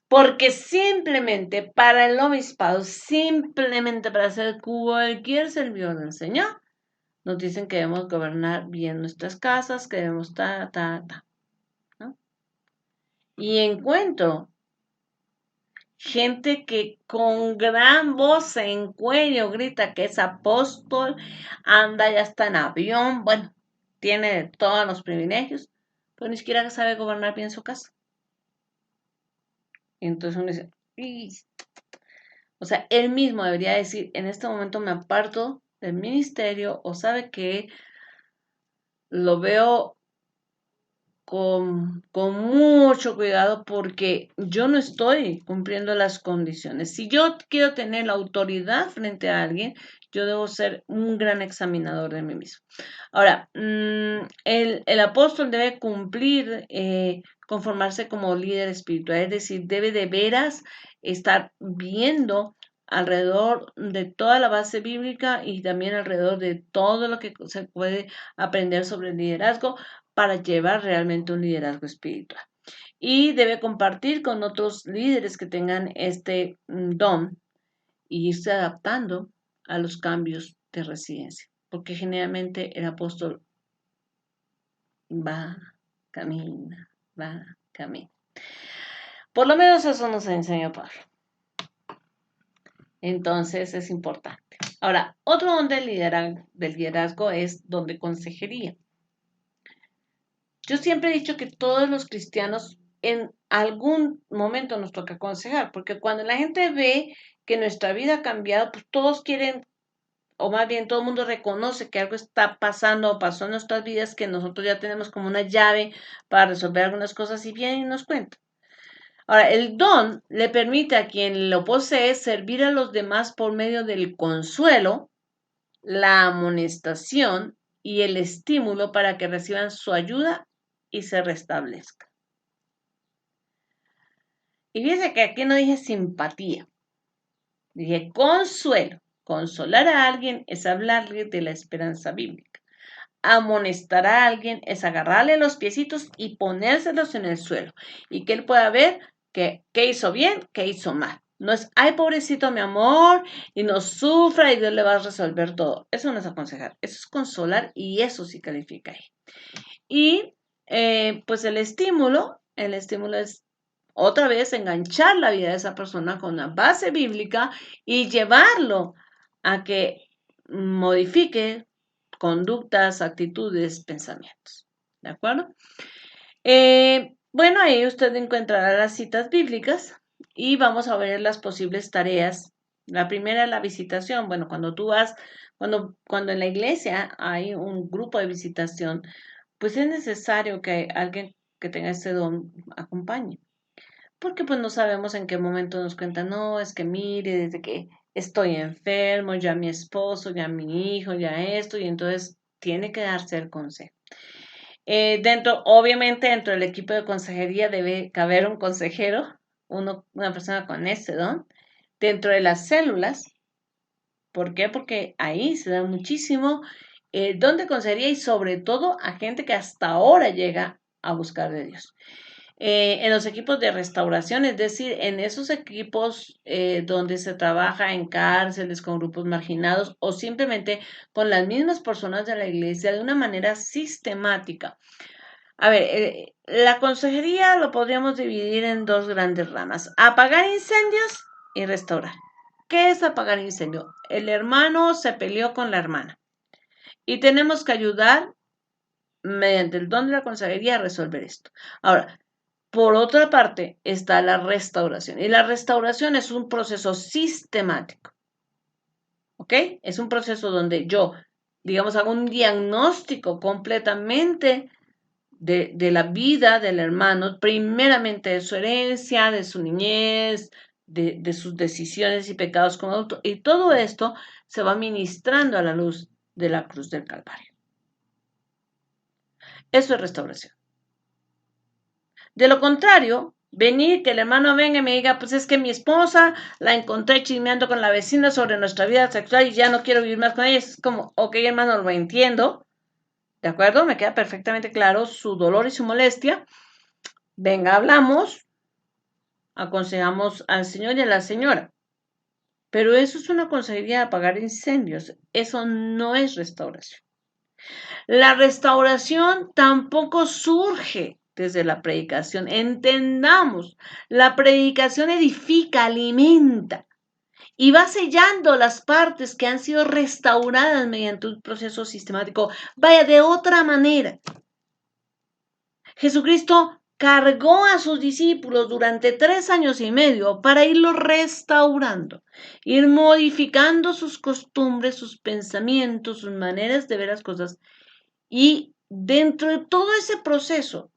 porque simplemente para el obispado, simplemente para ser cualquier servidor del Señor, nos dicen que debemos gobernar bien nuestras casas, que debemos ¿no? Y encuentro gente que con gran voz en cuello grita que es apóstol, anda ya está en avión, bueno, tiene todos los privilegios, pero ni siquiera sabe gobernar bien su casa. Y entonces uno dice, o sea, él mismo debería decir, en este momento me aparto del ministerio, o sabe que lo veo con mucho cuidado porque yo no estoy cumpliendo las condiciones. Si yo quiero tener la autoridad frente a alguien, yo debo ser un gran examinador de mí mismo. Ahora, el apóstol debe cumplir, conformarse como líder espiritual, es decir, debe de veras estar viendo alrededor de toda la base bíblica y también alrededor de todo lo que se puede aprender sobre el liderazgo para llevar realmente un liderazgo espiritual. Y debe compartir con otros líderes que tengan este don y irse adaptando a los cambios de residencia, porque generalmente el apóstol va, camina, va, camina. Por lo menos eso nos enseñó Pablo. Entonces es importante. Ahora, otro don del liderazgo es don de consejería. Yo siempre he dicho que todos los cristianos en algún momento nos toca aconsejar, porque cuando la gente ve que nuestra vida ha cambiado, pues todos quieren, o más bien todo el mundo reconoce que algo está pasando o pasó en nuestras vidas, que nosotros ya tenemos como una llave para resolver algunas cosas y vienen y nos cuentan. Ahora, el don le permite a quien lo posee servir a los demás por medio del consuelo, la amonestación y el estímulo para que reciban su ayuda y se restablezcan. Y fíjense que aquí no dije simpatía, dije consuelo. Consolar a alguien es hablarle de la esperanza bíblica. Amonestar a alguien es agarrarle los piecitos y ponérselos en el suelo y que él pueda ver qué hizo bien, qué hizo mal. No es, ay, pobrecito mi amor, y no sufra y Dios le va a resolver todo. Eso no es aconsejar, eso es consolar y eso sí califica ahí. Y pues el estímulo es otra vez enganchar la vida de esa persona con una base bíblica y llevarlo a que modifique conductas, actitudes, pensamientos. ¿De acuerdo? Bueno, ahí usted encontrará las citas bíblicas y vamos a ver las posibles tareas. La primera es la visitación. Bueno, cuando tú vas, cuando en la iglesia hay un grupo de visitación, pues es necesario que alguien que tenga ese don acompañe. Porque pues no sabemos en qué momento nos cuentan, no, es que mire, desde que estoy enfermo, ya mi esposo, ya mi hijo, ya esto, y entonces tiene que darse el consejo. Obviamente, dentro del equipo de consejería debe caber un consejero, una persona con ese don. Dentro de las células, ¿por qué? Porque ahí se da muchísimo don de consejería y sobre todo a gente que hasta ahora llega a buscar de Dios. En los equipos de restauración, es decir, en esos equipos donde se trabaja en cárceles con grupos marginados o simplemente con las mismas personas de la iglesia de una manera sistemática. A ver, la consejería lo podríamos dividir en dos grandes ramas: apagar incendios y restaurar. ¿Qué es apagar incendio? El hermano se peleó con la hermana y tenemos que ayudar mediante el don de la consejería a resolver esto. Ahora, por otra parte, está la restauración. Y la restauración es un proceso sistemático. ¿Ok? Es un proceso donde yo, digamos, hago un diagnóstico completamente de la vida del hermano, primeramente de su herencia, de su niñez, de sus decisiones y pecados como adulto. Y todo esto se va ministrando a la luz de la cruz del Calvario. Eso es restauración. De lo contrario, venir, que el hermano venga y me diga, pues es que mi esposa la encontré chismeando con la vecina sobre nuestra vida sexual y ya no quiero vivir más con ella. Es como, ok, hermano, lo entiendo. ¿De acuerdo? Me queda perfectamente claro su dolor y su molestia. Venga, hablamos, aconsejamos al señor y a la señora. Pero eso es una consejería de apagar incendios. Eso no es restauración. La restauración tampoco surge desde la predicación. Entendamos, la predicación edifica, alimenta y va sellando las partes que han sido restauradas mediante un proceso sistemático. Vaya, de otra manera, Jesucristo cargó a sus discípulos durante 3 años y medio para irlos restaurando, ir modificando sus costumbres, sus pensamientos, sus maneras de ver las cosas. Y dentro de todo ese proceso,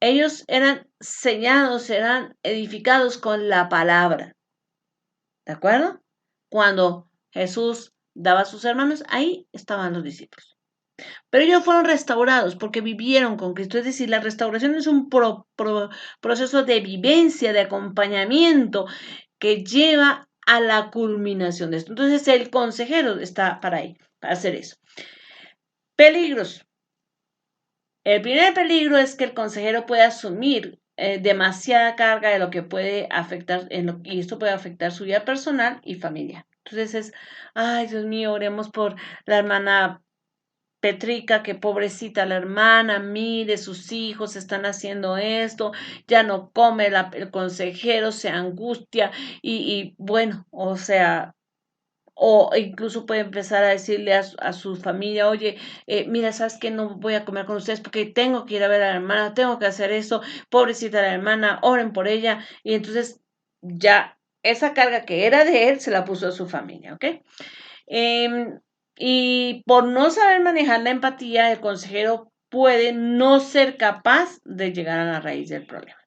ellos eran sellados, eran edificados con la palabra. ¿De acuerdo? Cuando Jesús daba sus hermanos, ahí estaban los discípulos. Pero ellos fueron restaurados porque vivieron con Cristo. Es decir, la restauración es un proceso de vivencia, de acompañamiento que lleva a la culminación de esto. Entonces, el consejero está para ahí, para hacer eso. Peligros. El primer peligro es que el consejero puede asumir demasiada carga de lo que puede afectar, y esto puede afectar su vida personal y familiar. Entonces es, ay, Dios mío, oremos por la hermana Petrica, que pobrecita la hermana, mire, sus hijos están haciendo esto, ya no come, el consejero se angustia y bueno, o sea, o incluso puede empezar a decirle a su familia, oye, mira, ¿sabes qué? No voy a comer con ustedes porque tengo que ir a ver a la hermana, tengo que hacer eso, pobrecita la hermana, oren por ella. Y entonces ya esa carga que era de él se la puso a su familia, ¿ok? Em, y por no saber manejar la empatía, el consejero puede no ser capaz de llegar a la raíz del problema.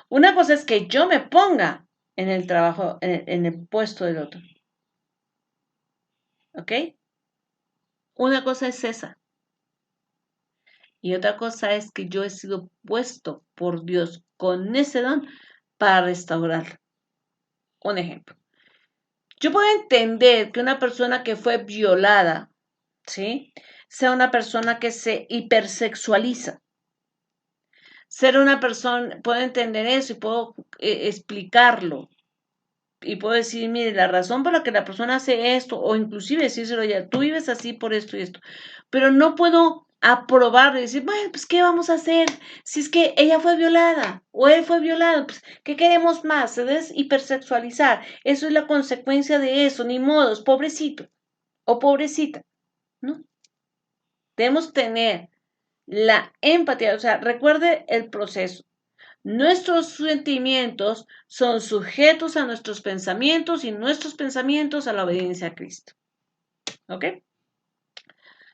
Una cosa es que yo me ponga en el trabajo, en el puesto del otro, ¿ok? Una cosa es esa. Y otra cosa es que yo he sido puesto por Dios con ese don para restaurar. Un ejemplo. Yo puedo entender que una persona que fue violada, ¿sí? Sea una persona que se hipersexualiza. Ser una persona, puedo entender eso y puedo explicarlo. Y puedo decir, mire, la razón por la que la persona hace esto, o inclusive decírselo ya, tú vives así por esto y esto. Pero no puedo aprobar y decir, bueno, pues, ¿qué vamos a hacer? Si es que ella fue violada o él fue violado, pues, ¿qué queremos más? Se debe hipersexualizar. Eso es la consecuencia de eso, ni modos, pobrecito o pobrecita, ¿no? Debemos tener la empatía, o sea, recuerde el proceso. Nuestros sentimientos son sujetos a nuestros pensamientos y nuestros pensamientos a la obediencia a Cristo. ¿Ok?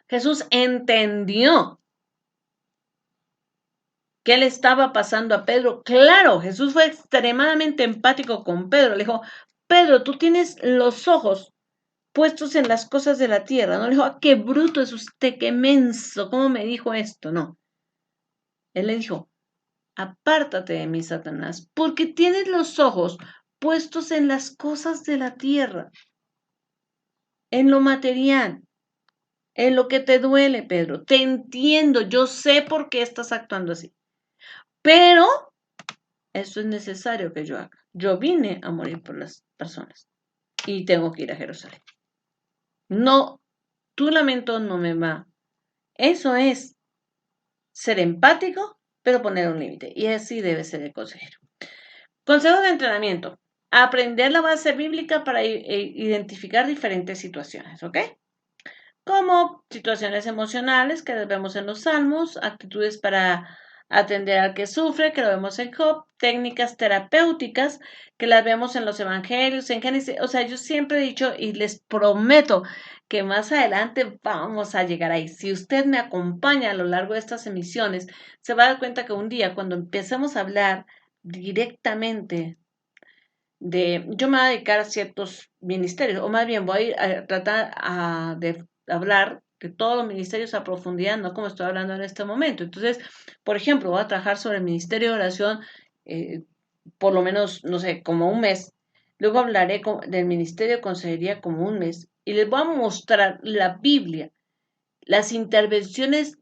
Jesús entendió qué le estaba pasando a Pedro. Claro, Jesús fue extremadamente empático con Pedro. Le dijo, Pedro, tú tienes los ojos puestos en las cosas de la tierra. No le dijo, qué bruto es usted, qué menso, ¿cómo me dijo esto? No. Él le dijo, apártate de mí, Satanás, porque tienes los ojos puestos en las cosas de la tierra, en lo material, en lo que te duele, Pedro. Te entiendo, yo sé por qué estás actuando así, pero eso es necesario que yo haga. Yo vine a morir por las personas y tengo que ir a Jerusalén. No, tu lamento no me va. Eso es ser empático, pero poner un límite. Y así debe ser el consejero. Consejo de entrenamiento. Aprender la base bíblica para identificar diferentes situaciones, ¿ok? Como situaciones emocionales que vemos en los salmos, actitudes para atender al que sufre, que lo vemos en Job, técnicas terapéuticas que las vemos en los evangelios, en Génesis. O sea, yo siempre he dicho y les prometo que más adelante vamos a llegar ahí. Si usted me acompaña a lo largo de estas emisiones, se va a dar cuenta que un día cuando empecemos a hablar directamente yo me voy a dedicar a ciertos ministerios, o más bien voy a ir a tratar de hablar de todos los ministerios a profundidad, no como estoy hablando en este momento. Entonces, por ejemplo, voy a trabajar sobre el ministerio de oración eh, por lo menos, no sé, como un mes. Luego hablaré del ministerio de consejería como un mes y les voy a mostrar la Biblia, las intervenciones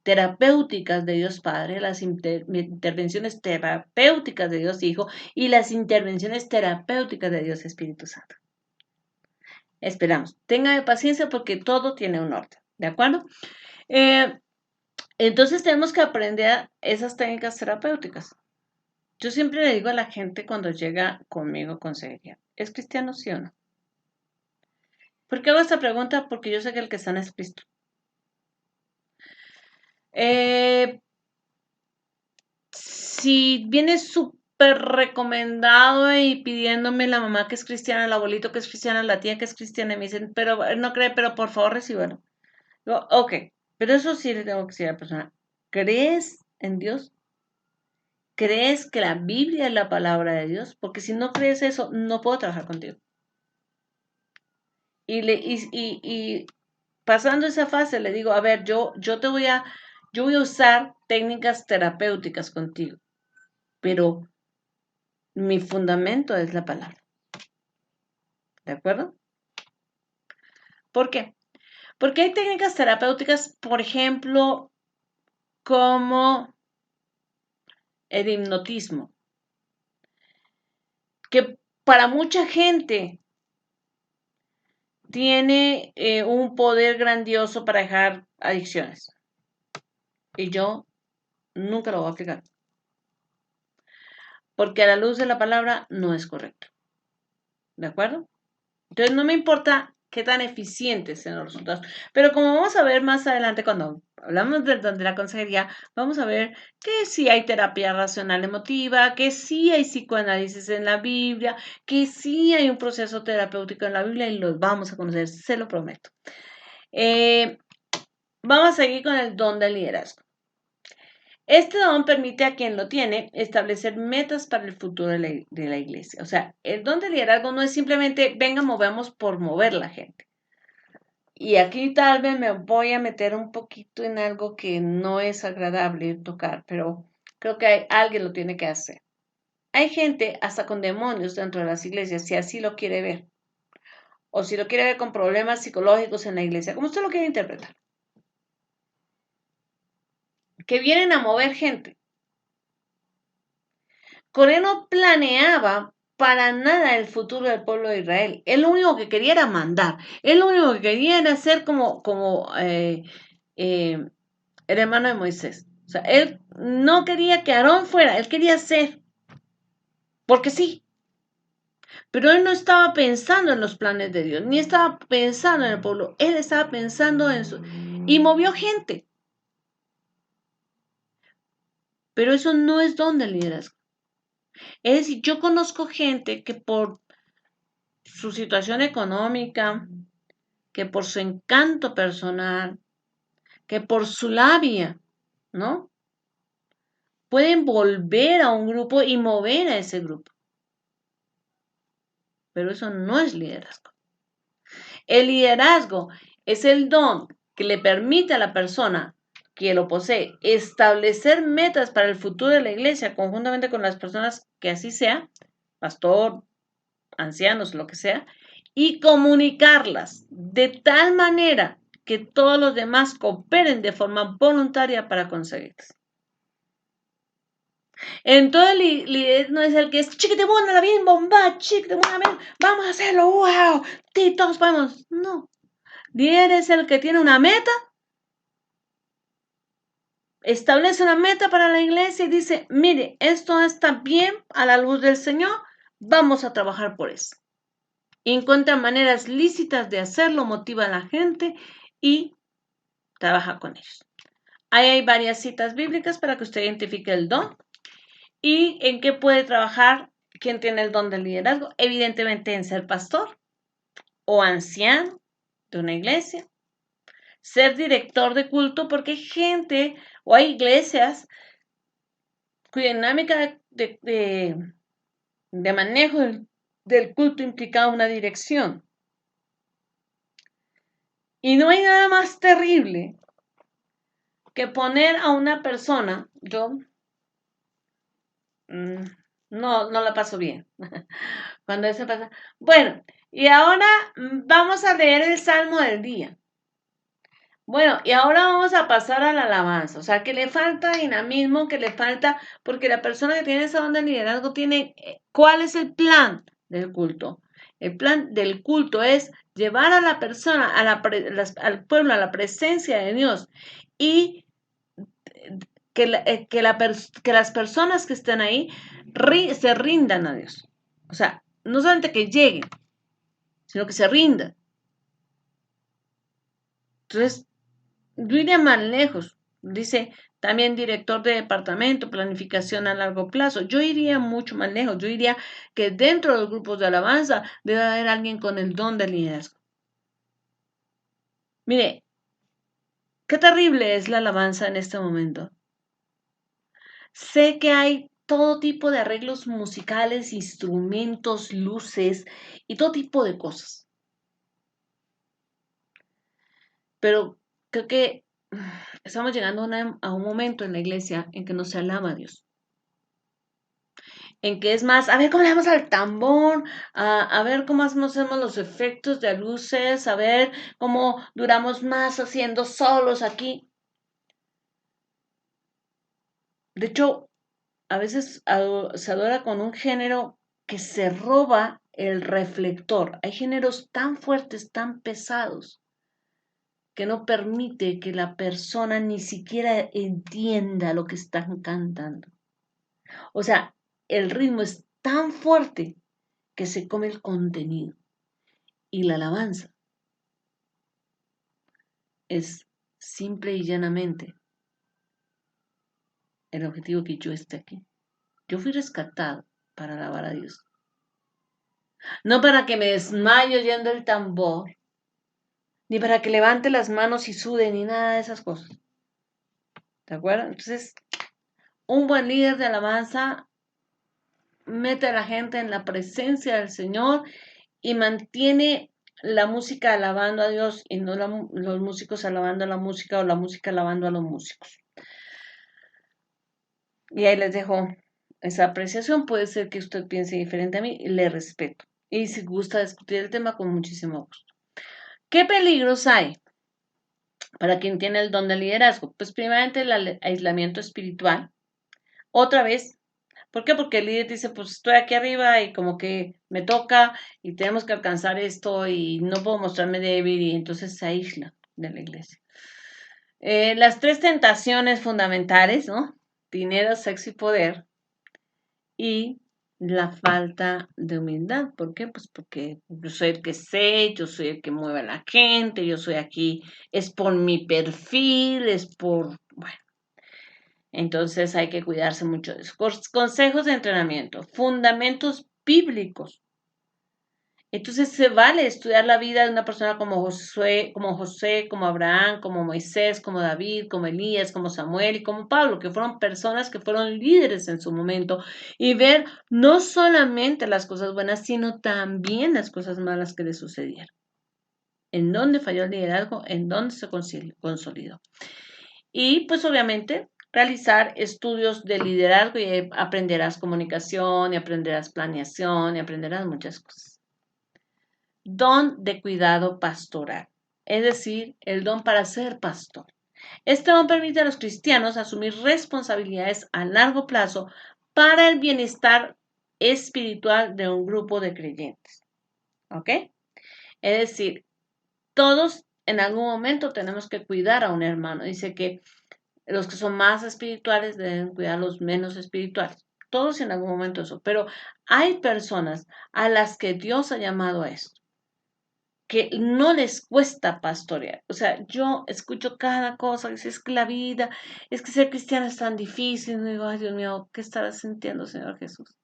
terapéuticas de Dios Padre, las intervenciones terapéuticas de Dios Hijo y las intervenciones terapéuticas de Dios Espíritu Santo. Esperamos. Téngame paciencia porque todo tiene un orden, ¿de acuerdo? Eh, entonces tenemos que aprender esas técnicas terapéuticas. Yo siempre le digo a la gente cuando llega conmigo a consejería, ¿es cristiano sí o no? ¿Por qué hago esta pregunta? Porque yo sé que el que sana es Cristo. Si viene súper recomendado y pidiéndome la mamá que es cristiana, el abuelito que es cristiana, la tía que es cristiana, y me dicen, pero no cree, pero por favor recíbalo. Digo, ok, pero eso sí le tengo que decir a la persona, ¿crees en Dios? ¿Crees que la Biblia es la palabra de Dios? Porque si no crees eso, no puedo trabajar contigo. Y pasando esa fase, le digo, a ver, yo voy a usar técnicas terapéuticas contigo, pero mi fundamento es la palabra. ¿De acuerdo? ¿Por qué? Porque hay técnicas terapéuticas, por ejemplo, como el hipnotismo, que para mucha gente tiene un poder grandioso para dejar adicciones. Y yo nunca lo voy a aplicar. Porque a la luz de la palabra no es correcto. ¿De acuerdo? Entonces no me importa qué tan eficientes sean los resultados. Pero como vamos a ver más adelante cuando hablamos del don de la consejería, vamos a ver que sí hay terapia racional emotiva, que sí hay psicoanálisis en la Biblia, que sí hay un proceso terapéutico en la Biblia y los vamos a conocer, se lo prometo. Vamos a seguir con el don del liderazgo. Este don permite a quien lo tiene establecer metas para el futuro de la iglesia. O sea, el don del liderazgo no es simplemente venga, movemos por mover la gente. Y aquí tal vez me voy a meter un poquito en algo que no es agradable tocar, pero creo que alguien lo tiene que hacer. Hay gente hasta con demonios dentro de las iglesias, si así lo quiere ver, o si lo quiere ver con problemas psicológicos en la iglesia, como usted lo quiere interpretar, que vienen a mover gente. Coré no planeaba para nada el futuro del pueblo de Israel. Él lo único que quería era mandar. Él lo único que quería era ser eh, el hermano de Moisés. O sea, él no quería que Aarón fuera, él quería ser, porque sí. Pero él no estaba pensando en los planes de Dios, ni estaba pensando en el pueblo, él estaba pensando en su... Y movió gente. Pero eso no es don del liderazgo. Es decir, yo conozco gente que por su situación económica, que por su encanto personal, que por su labia, ¿no? Pueden volver a un grupo y mover a ese grupo. Pero eso no es liderazgo. El liderazgo es el don que le permite a la persona que lo posee establecer metas para el futuro de la iglesia conjuntamente con las personas que así sea, pastor, ancianos, lo que sea, y comunicarlas de tal manera que todos los demás cooperen de forma voluntaria para conseguirlas. Entonces, líder no es el que es chiquitibuna, la bien bomba, chiquitibuna, vamos a hacerlo, wow, sí, todos podemos. No. Líder es el que tiene una meta, establece una meta para la iglesia y dice, mire, esto está bien a la luz del Señor, vamos a trabajar por eso. Y encuentra maneras lícitas de hacerlo, motiva a la gente y trabaja con ellos. Ahí hay varias citas bíblicas para que usted identifique el don y en qué puede trabajar quien tiene el don del liderazgo. Evidentemente en ser pastor o anciano de una iglesia, ser director de culto, porque hay gente o hay iglesias cuya dinámica de manejo del culto implica una dirección. Y no hay nada más terrible que poner a una persona, yo no la paso bien. Cuando eso pasa. Bueno, y ahora vamos a leer el Salmo del día. Bueno, y ahora vamos a pasar a la alabanza. O sea, que le falta dinamismo, que le falta, porque la persona que tiene ese don de liderazgo tiene, ¿cuál es el plan del culto? El plan del culto es llevar a la persona, al pueblo, a la presencia de Dios y que las personas que están ahí se rindan a Dios. O sea, no solamente que lleguen, sino que se rindan. Entonces, yo iría más lejos. Dice también director de departamento, planificación a largo plazo. Yo iría mucho más lejos. Yo diría que dentro de los grupos de alabanza debe haber alguien con el don de liderazgo. Mire, qué terrible es la alabanza en este momento. Sé que hay todo tipo de arreglos musicales, instrumentos, luces y todo tipo de cosas. Pero creo que estamos llegando a un momento en la iglesia en que no se alaba a Dios. En que es más, a ver cómo le damos al tambor, a ver cómo hacemos los efectos de luces, a ver cómo duramos más haciendo solos aquí. De hecho, a veces se adora con un género que se roba el reflector. Hay géneros tan fuertes, tan pesados, que no permite que la persona ni siquiera entienda lo que están cantando. O sea, el ritmo es tan fuerte que se come el contenido. Y la alabanza es simple y llanamente el objetivo que yo esté aquí. Yo fui rescatado para alabar a Dios. No para que me desmaye oyendo el tambor, ni para que levante las manos y sude, ni nada de esas cosas. ¿De acuerdo? Entonces, un buen líder de alabanza mete a la gente en la presencia del Señor y mantiene la música alabando a Dios y no los músicos alabando a la música o la música alabando a los músicos. Y ahí les dejo esa apreciación. Puede ser que usted piense diferente a mí y le respeto. Y si gusta discutir el tema, con muchísimo gusto. ¿Qué peligros hay para quien tiene el don de liderazgo? Pues primeramente el aislamiento espiritual. Otra vez, ¿por qué? Porque el líder dice, pues estoy aquí arriba y como que me toca y tenemos que alcanzar esto y no puedo mostrarme débil y entonces se aísla de la iglesia. Las tres tentaciones fundamentales, ¿no? Dinero, sexo y poder. Y la falta de humildad. ¿Por qué? Pues porque yo soy el que sé, yo soy el que mueve a la gente, yo soy aquí, es por mi perfil, es por, bueno, entonces hay que cuidarse mucho de eso. Consejos de entrenamiento, fundamentos bíblicos. Entonces se vale estudiar la vida de una persona como José, como Abraham, como Moisés, como David, como Elías, como Samuel y como Pablo, que fueron personas que fueron líderes en su momento, y ver no solamente las cosas buenas, sino también las cosas malas que les sucedieron. En dónde falló el liderazgo, en dónde se consolidó. Y pues obviamente realizar estudios de liderazgo y aprenderás comunicación y aprenderás planeación y aprenderás muchas cosas. Don de cuidado pastoral, es decir, el don para ser pastor. Este don permite a los cristianos asumir responsabilidades a largo plazo para el bienestar espiritual de un grupo de creyentes. ¿Ok? Es decir, todos en algún momento tenemos que cuidar a un hermano. Dice que los que son más espirituales deben cuidar a los menos espirituales. Todos en algún momento eso. Pero hay personas a las que Dios ha llamado a esto, que no les cuesta pastorear. O sea, yo escucho cada cosa, dice, es que la vida, es que ser cristiano es tan difícil. Y digo, ay, Dios mío, ¿qué estarás sintiendo, Señor Jesús?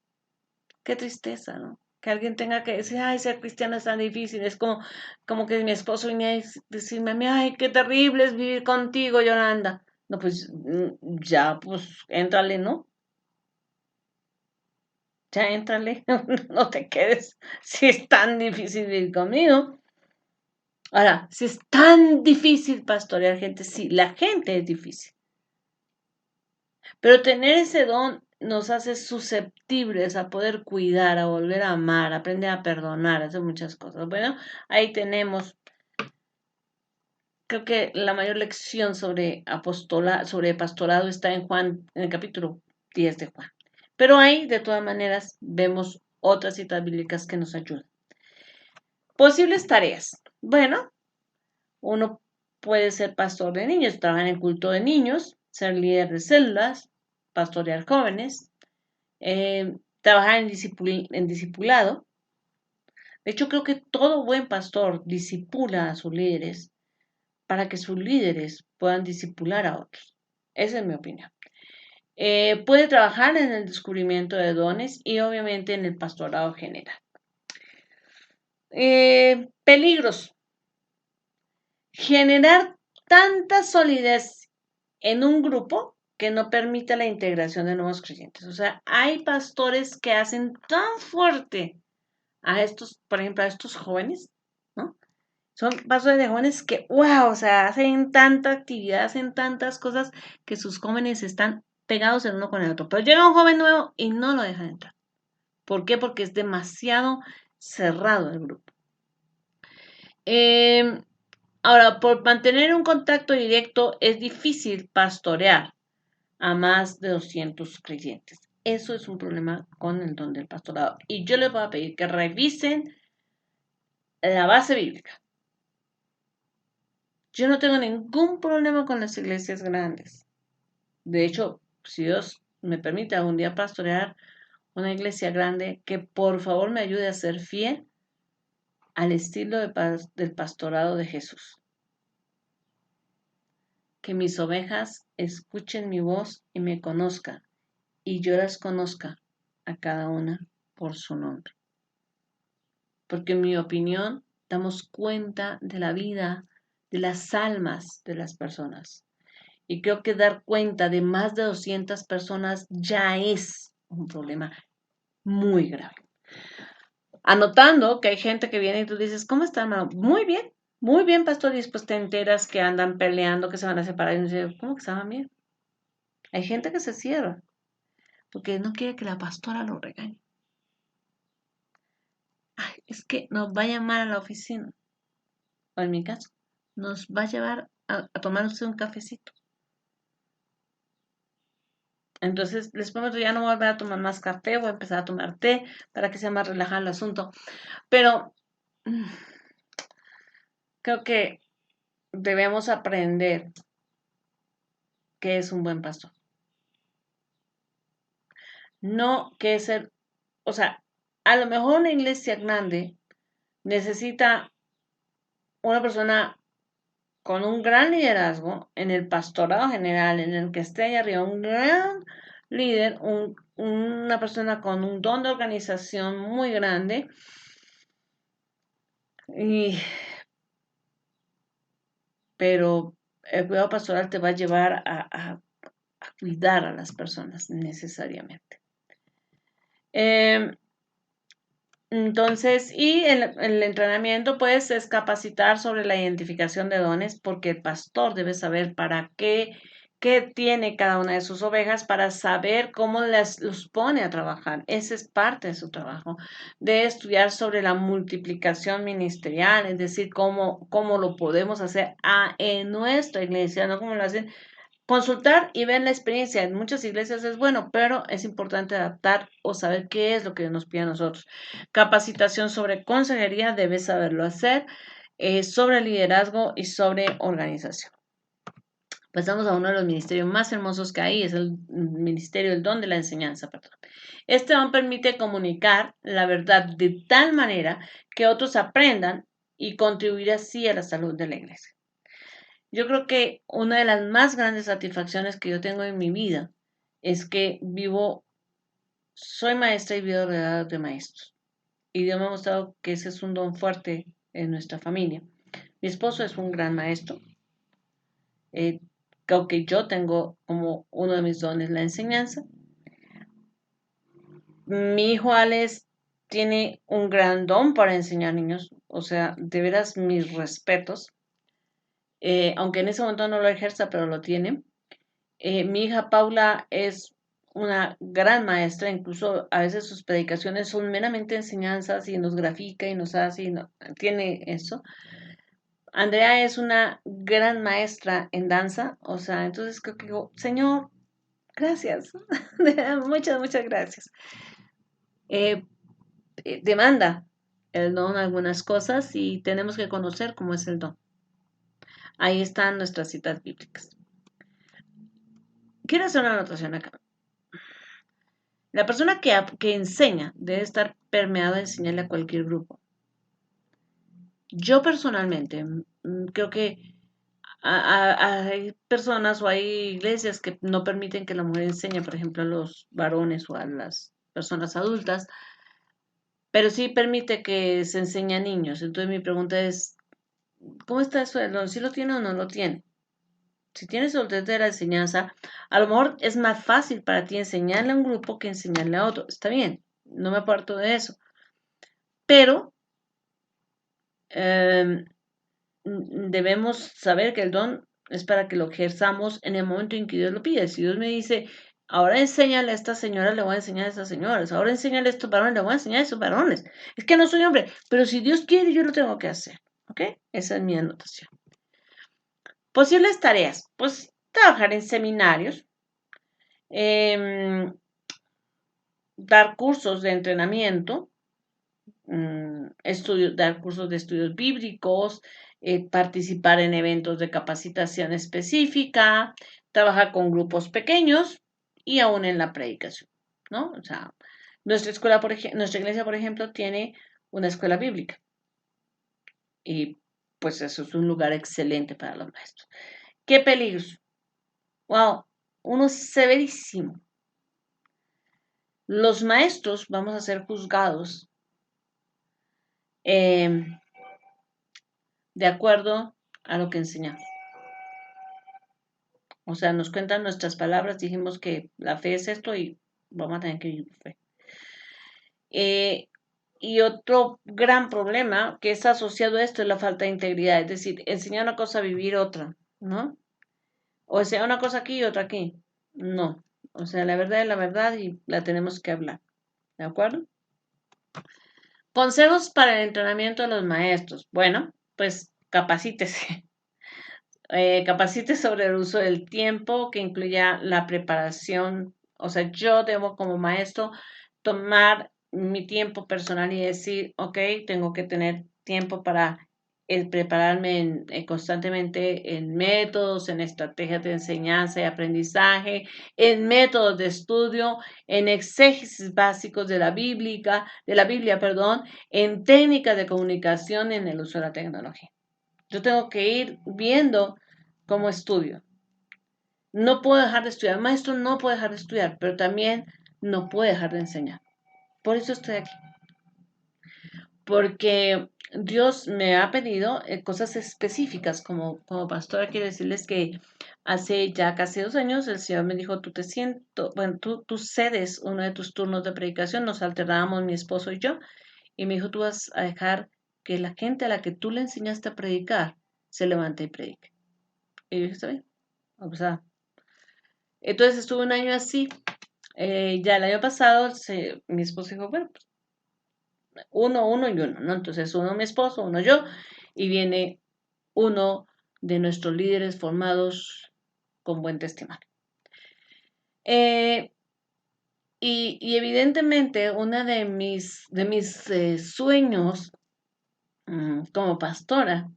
Qué tristeza, ¿no? Que alguien tenga que decir, ay, ser cristiano es tan difícil. Es como que mi esposo venía a decirme a mí, ay, qué terrible es vivir contigo, Yolanda. No, pues ya, pues, éntrale, ¿no? Ya éntrale, no te quedes si es tan difícil vivir conmigo. Ahora, si es tan difícil pastorear gente, sí, la gente es difícil. Pero tener ese don nos hace susceptibles a poder cuidar, a volver a amar, a aprender a perdonar, a hacer muchas cosas. Bueno, ahí tenemos, creo que la mayor lección sobre pastorado está en Juan, en el capítulo 10 de Juan. Pero ahí, de todas maneras, vemos otras citas bíblicas que nos ayudan. Posibles tareas. Bueno, uno puede ser pastor de niños, trabajar en el culto de niños, ser líder de células, pastorear jóvenes, trabajar en discipulado. De hecho, creo que todo buen pastor disipula a sus líderes para que sus líderes puedan discipular a otros. Esa es mi opinión. Puede trabajar en el descubrimiento de dones y obviamente en el pastorado general. Peligros. Generar tanta solidez en un grupo que no permite la integración de nuevos creyentes. O sea, hay pastores que hacen tan fuerte a estos, por ejemplo, a estos jóvenes, ¿no? Son pastores de jóvenes que, wow, o sea, hacen tanta actividad, hacen tantas cosas que sus jóvenes están pegados el uno con el otro. Pero llega un joven nuevo y no lo dejan entrar. ¿Por qué? Porque es demasiado cerrado el grupo. Ahora, por mantener un contacto directo es difícil pastorear a más de 200 creyentes. eso es un problema con el don del pastorado. Y yo les voy a pedir que revisen la base bíblica. Yo no tengo ningún problema con las iglesias grandes. De hecho, si Dios me permite algún día pastorear una iglesia grande, que por favor me ayude a ser fiel al estilo del pastorado de Jesús. Que mis ovejas escuchen mi voz y me conozcan, y yo las conozca a cada una por su nombre. Porque en mi opinión damos cuenta de la vida, de las almas de las personas. Y creo que dar cuenta de más de 200 personas ya es un problema muy grave. Anotando que hay gente que viene y tú dices, ¿cómo está, hermano? Muy bien, pastor. Y después te enteras que andan peleando, que se van a separar. Y dices, ¿cómo que estaban bien? Hay gente que se cierra porque no quiere que la pastora lo regañe. Ay, es que nos va a llamar a la oficina. O en mi caso, nos va a llevar a tomar usted un cafecito. Entonces, les prometo, ya no voy a volver a tomar más café, voy a empezar a tomar té para que sea más relajado el asunto. Pero creo que debemos aprender qué es un buen pastor. No que es ser, o sea, a lo mejor una iglesia grande necesita una persona con un gran liderazgo en el pastorado general, en el que esté ahí arriba, un gran líder, una persona con un don de organización muy grande. Pero el cuidado pastoral te va a llevar a cuidar a las personas necesariamente. Entonces, y el entrenamiento, pues, es capacitar sobre la identificación de dones, porque el pastor debe saber para qué tiene cada una de sus ovejas, para saber cómo los pone a trabajar. Esa es parte de su trabajo, de estudiar sobre la multiplicación ministerial, es decir, cómo lo podemos hacer en nuestra iglesia, no como lo hacen. Consultar y ver la experiencia en muchas iglesias es bueno, pero es importante adaptar o saber qué es lo que nos pide a nosotros. Capacitación sobre consejería, debes saberlo hacer, sobre liderazgo y sobre organización. Pasamos a uno de los ministerios más hermosos que hay, es el ministerio del don de la enseñanza, perdón. Este don permite comunicar la verdad de tal manera que otros aprendan y contribuir así a la salud de la iglesia. Yo creo que una de las más grandes satisfacciones que yo tengo en mi vida es que soy maestra y vivo rodeada de maestros. Y Dios me ha mostrado que ese es un don fuerte en nuestra familia. Mi esposo es un gran maestro. Creo que yo tengo como uno de mis dones la enseñanza. Mi hijo Alex tiene un gran don para enseñar niños. O sea, de veras mis respetos. Aunque en ese momento no lo ejerza, pero lo tiene. Mi hija Paula es una gran maestra, incluso a veces sus predicaciones son meramente enseñanzas y nos grafica y nos hace y tiene eso. Andrea es una gran maestra en danza, o sea, entonces creo que digo, Señor, gracias, muchas gracias. Demanda el don algunas cosas y tenemos que conocer cómo es el don. Ahí están nuestras citas bíblicas. Quiero hacer una anotación acá. La persona que enseña debe estar permeada de enseñarle a cualquier grupo. Yo personalmente creo que hay personas o hay iglesias que no permiten que la mujer enseñe, por ejemplo, a los varones o a las personas adultas, pero sí permite que se enseñe a niños. Entonces mi pregunta es, ¿cómo está eso? ¿Sí lo tiene o no lo tiene? Si tienes soltero de la enseñanza, a lo mejor es más fácil para ti enseñarle a un grupo que enseñarle a otro. Está bien, no me aparto de eso. Pero debemos saber que el don es para que lo ejerzamos en el momento en que Dios lo pide. Si Dios me dice, ahora enséñale a esta señora, le voy a enseñar a estas señoras. Ahora enséñale a estos varones, le voy a enseñar a estos varones. Es que no soy hombre, pero si Dios quiere, yo lo tengo que hacer. ¿Ok? Esa es mi anotación. Posibles tareas. Pues trabajar en seminarios. dar cursos de entrenamiento, dar cursos de estudios bíblicos, participar en eventos de capacitación específica, trabajar con grupos pequeños y aún en la predicación, ¿no? O sea, nuestra iglesia, por ejemplo, tiene una escuela bíblica y pues eso es un lugar excelente para los maestros. ¿Qué peligros? Wow, uno severísimo. Los maestros vamos a ser juzgados eh, de acuerdo a lo que enseñamos. O sea, nos cuentan nuestras palabras, dijimos que la fe es esto y vamos a tener que vivir fe. Y otro gran problema que es asociado a esto es la falta de integridad, es decir, enseñar una cosa, vivir otra, ¿no? O enseñar una cosa aquí y otra aquí. No. O sea, la verdad es la verdad y la tenemos que hablar. ¿De acuerdo? Consejos para el entrenamiento de los maestros. Bueno, pues capacítese. Capacite sobre el uso del tiempo, que incluya la preparación. O sea, yo debo como maestro tomar mi tiempo personal y decir, ok, tengo que tener tiempo para prepararme constantemente en métodos, en estrategias de enseñanza y aprendizaje, en métodos de estudio, en exégesis básicos de la Biblia, perdón, en técnicas de comunicación, en el uso de la tecnología. Yo tengo que ir viendo cómo estudio. No puedo dejar de estudiar. El maestro no puede dejar de estudiar, pero también no puede dejar de enseñar. Por eso estoy aquí. Porque Dios me ha pedido cosas específicas. Como pastora, quiero decirles que hace ya casi 2 años el Señor me dijo, bueno, tú cedes uno de tus turnos de predicación, nos alternábamos mi esposo y yo, y me dijo, tú vas a dejar que la gente a la que tú le enseñaste a predicar se levante y predique. Y yo dije, está bien. O sea, entonces estuve un año así. Ya el año pasado mi esposo dijo, bueno, pues uno y uno, ¿no? Entonces uno mi esposo, uno yo, y viene uno de nuestros líderes formados con buen testimonio. Eh, y evidentemente uno de mis sueños como pastora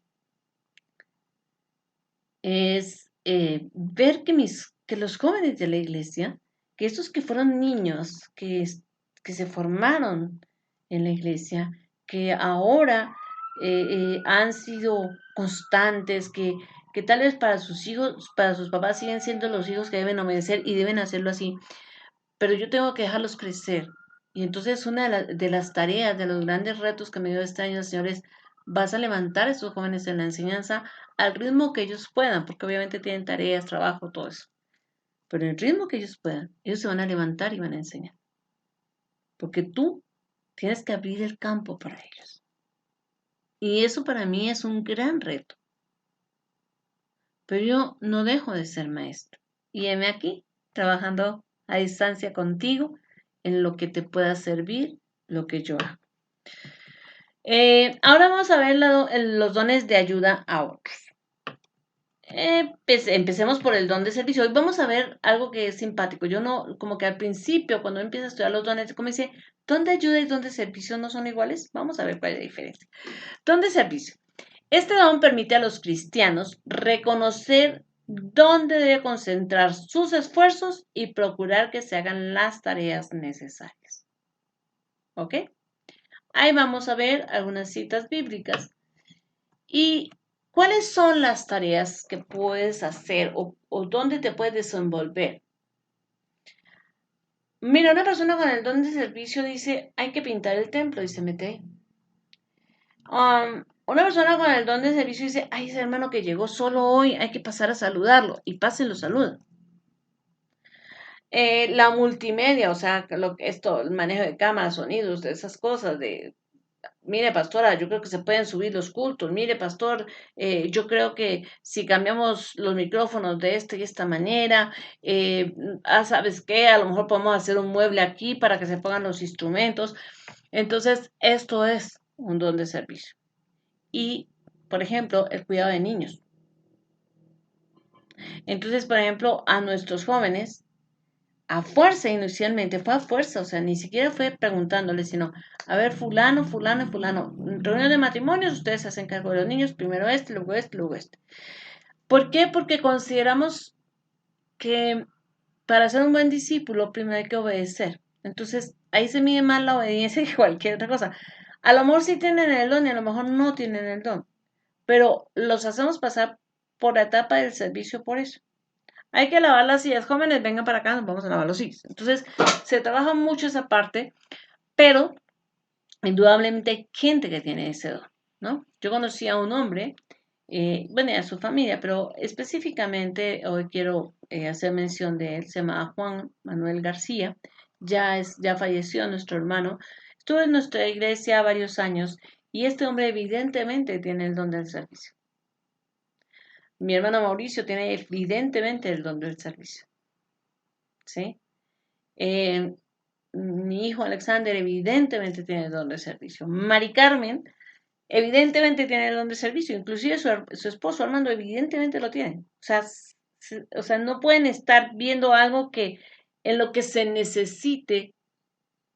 es ver que los jóvenes de la iglesia, que estos que fueron niños, que se formaron en la iglesia, que ahora han sido constantes, que tal vez para sus hijos, para sus papás siguen siendo los hijos que deben obedecer y deben hacerlo así, pero yo tengo que dejarlos crecer. Y entonces una de las tareas, de los grandes retos que me dio este año, señores, vas a levantar a estos jóvenes en la enseñanza al ritmo que ellos puedan, porque obviamente tienen tareas, trabajo, todo eso. Pero el ritmo que ellos puedan, ellos se van a levantar y van a enseñar. Porque tú tienes que abrir el campo para ellos. Y eso para mí es un gran reto. Pero yo no dejo de ser maestro. Y heme aquí, trabajando a distancia contigo en lo que te pueda servir, lo que yo hago. Ahora vamos a ver los dones de ayuda a otros. Pues empecemos por el don de servicio. Hoy vamos a ver algo que es simpático. Yo no, como que al principio, cuando empiezo a estudiar los dones, como dice, don de ayuda y don de servicio no son iguales. Vamos a ver cuál es la diferencia. Don de servicio. Este don permite a los cristianos reconocer dónde debe concentrar sus esfuerzos y procurar que se hagan las tareas necesarias. ¿Ok? Ahí vamos a ver algunas citas bíblicas. ¿Y cuáles son las tareas que puedes hacer o dónde te puedes desenvolver? Mira, una persona con el don de servicio dice, hay que pintar el templo y se mete ahí. Una persona con el don de servicio dice, ay, ese hermano que llegó solo hoy, hay que pasar a saludarlo y pasen lo saludan. La multimedia, o sea, el manejo de cámaras, sonidos, de esas cosas, mire, pastora, yo creo que se pueden subir los cultos. Mire, pastor, yo creo que si cambiamos los micrófonos de esta y esta manera, ¿sabes qué? A lo mejor podemos hacer un mueble aquí para que se pongan los instrumentos. Entonces, esto es un don de servicio. Y, por ejemplo, el cuidado de niños. Entonces, por ejemplo, a nuestros jóvenes, a fuerza inicialmente, fue a fuerza, o sea, ni siquiera fue preguntándole, sino, a ver, fulano, fulano y fulano, reunión de matrimonios, ustedes se hacen cargo de los niños, primero este, luego este, luego este. ¿Por qué? Porque consideramos que para ser un buen discípulo, primero hay que obedecer. Entonces, ahí se mide más la obediencia que cualquier otra cosa. A lo mejor sí tienen el don y a lo mejor no tienen el don, pero los hacemos pasar por la etapa del servicio por eso. Hay que lavar las sillas, jóvenes, vengan para acá, nos vamos a lavar los sillas. Entonces, se trabaja mucho esa parte, pero indudablemente hay gente que tiene ese don, ¿no? Yo conocí a un hombre, bueno, y a su familia, pero específicamente hoy quiero hacer mención de él, se llama Juan Manuel García, ya falleció nuestro hermano, estuvo en nuestra iglesia varios años y este hombre evidentemente tiene el don del servicio. Mi hermano Mauricio tiene evidentemente el don del servicio, ¿sí? Eh, mi hijo Alexander evidentemente tiene el don del servicio. Mari Carmen evidentemente tiene el don del servicio. Inclusive su esposo Armando evidentemente lo tiene. O sea, no pueden estar viendo algo que en lo que se necesite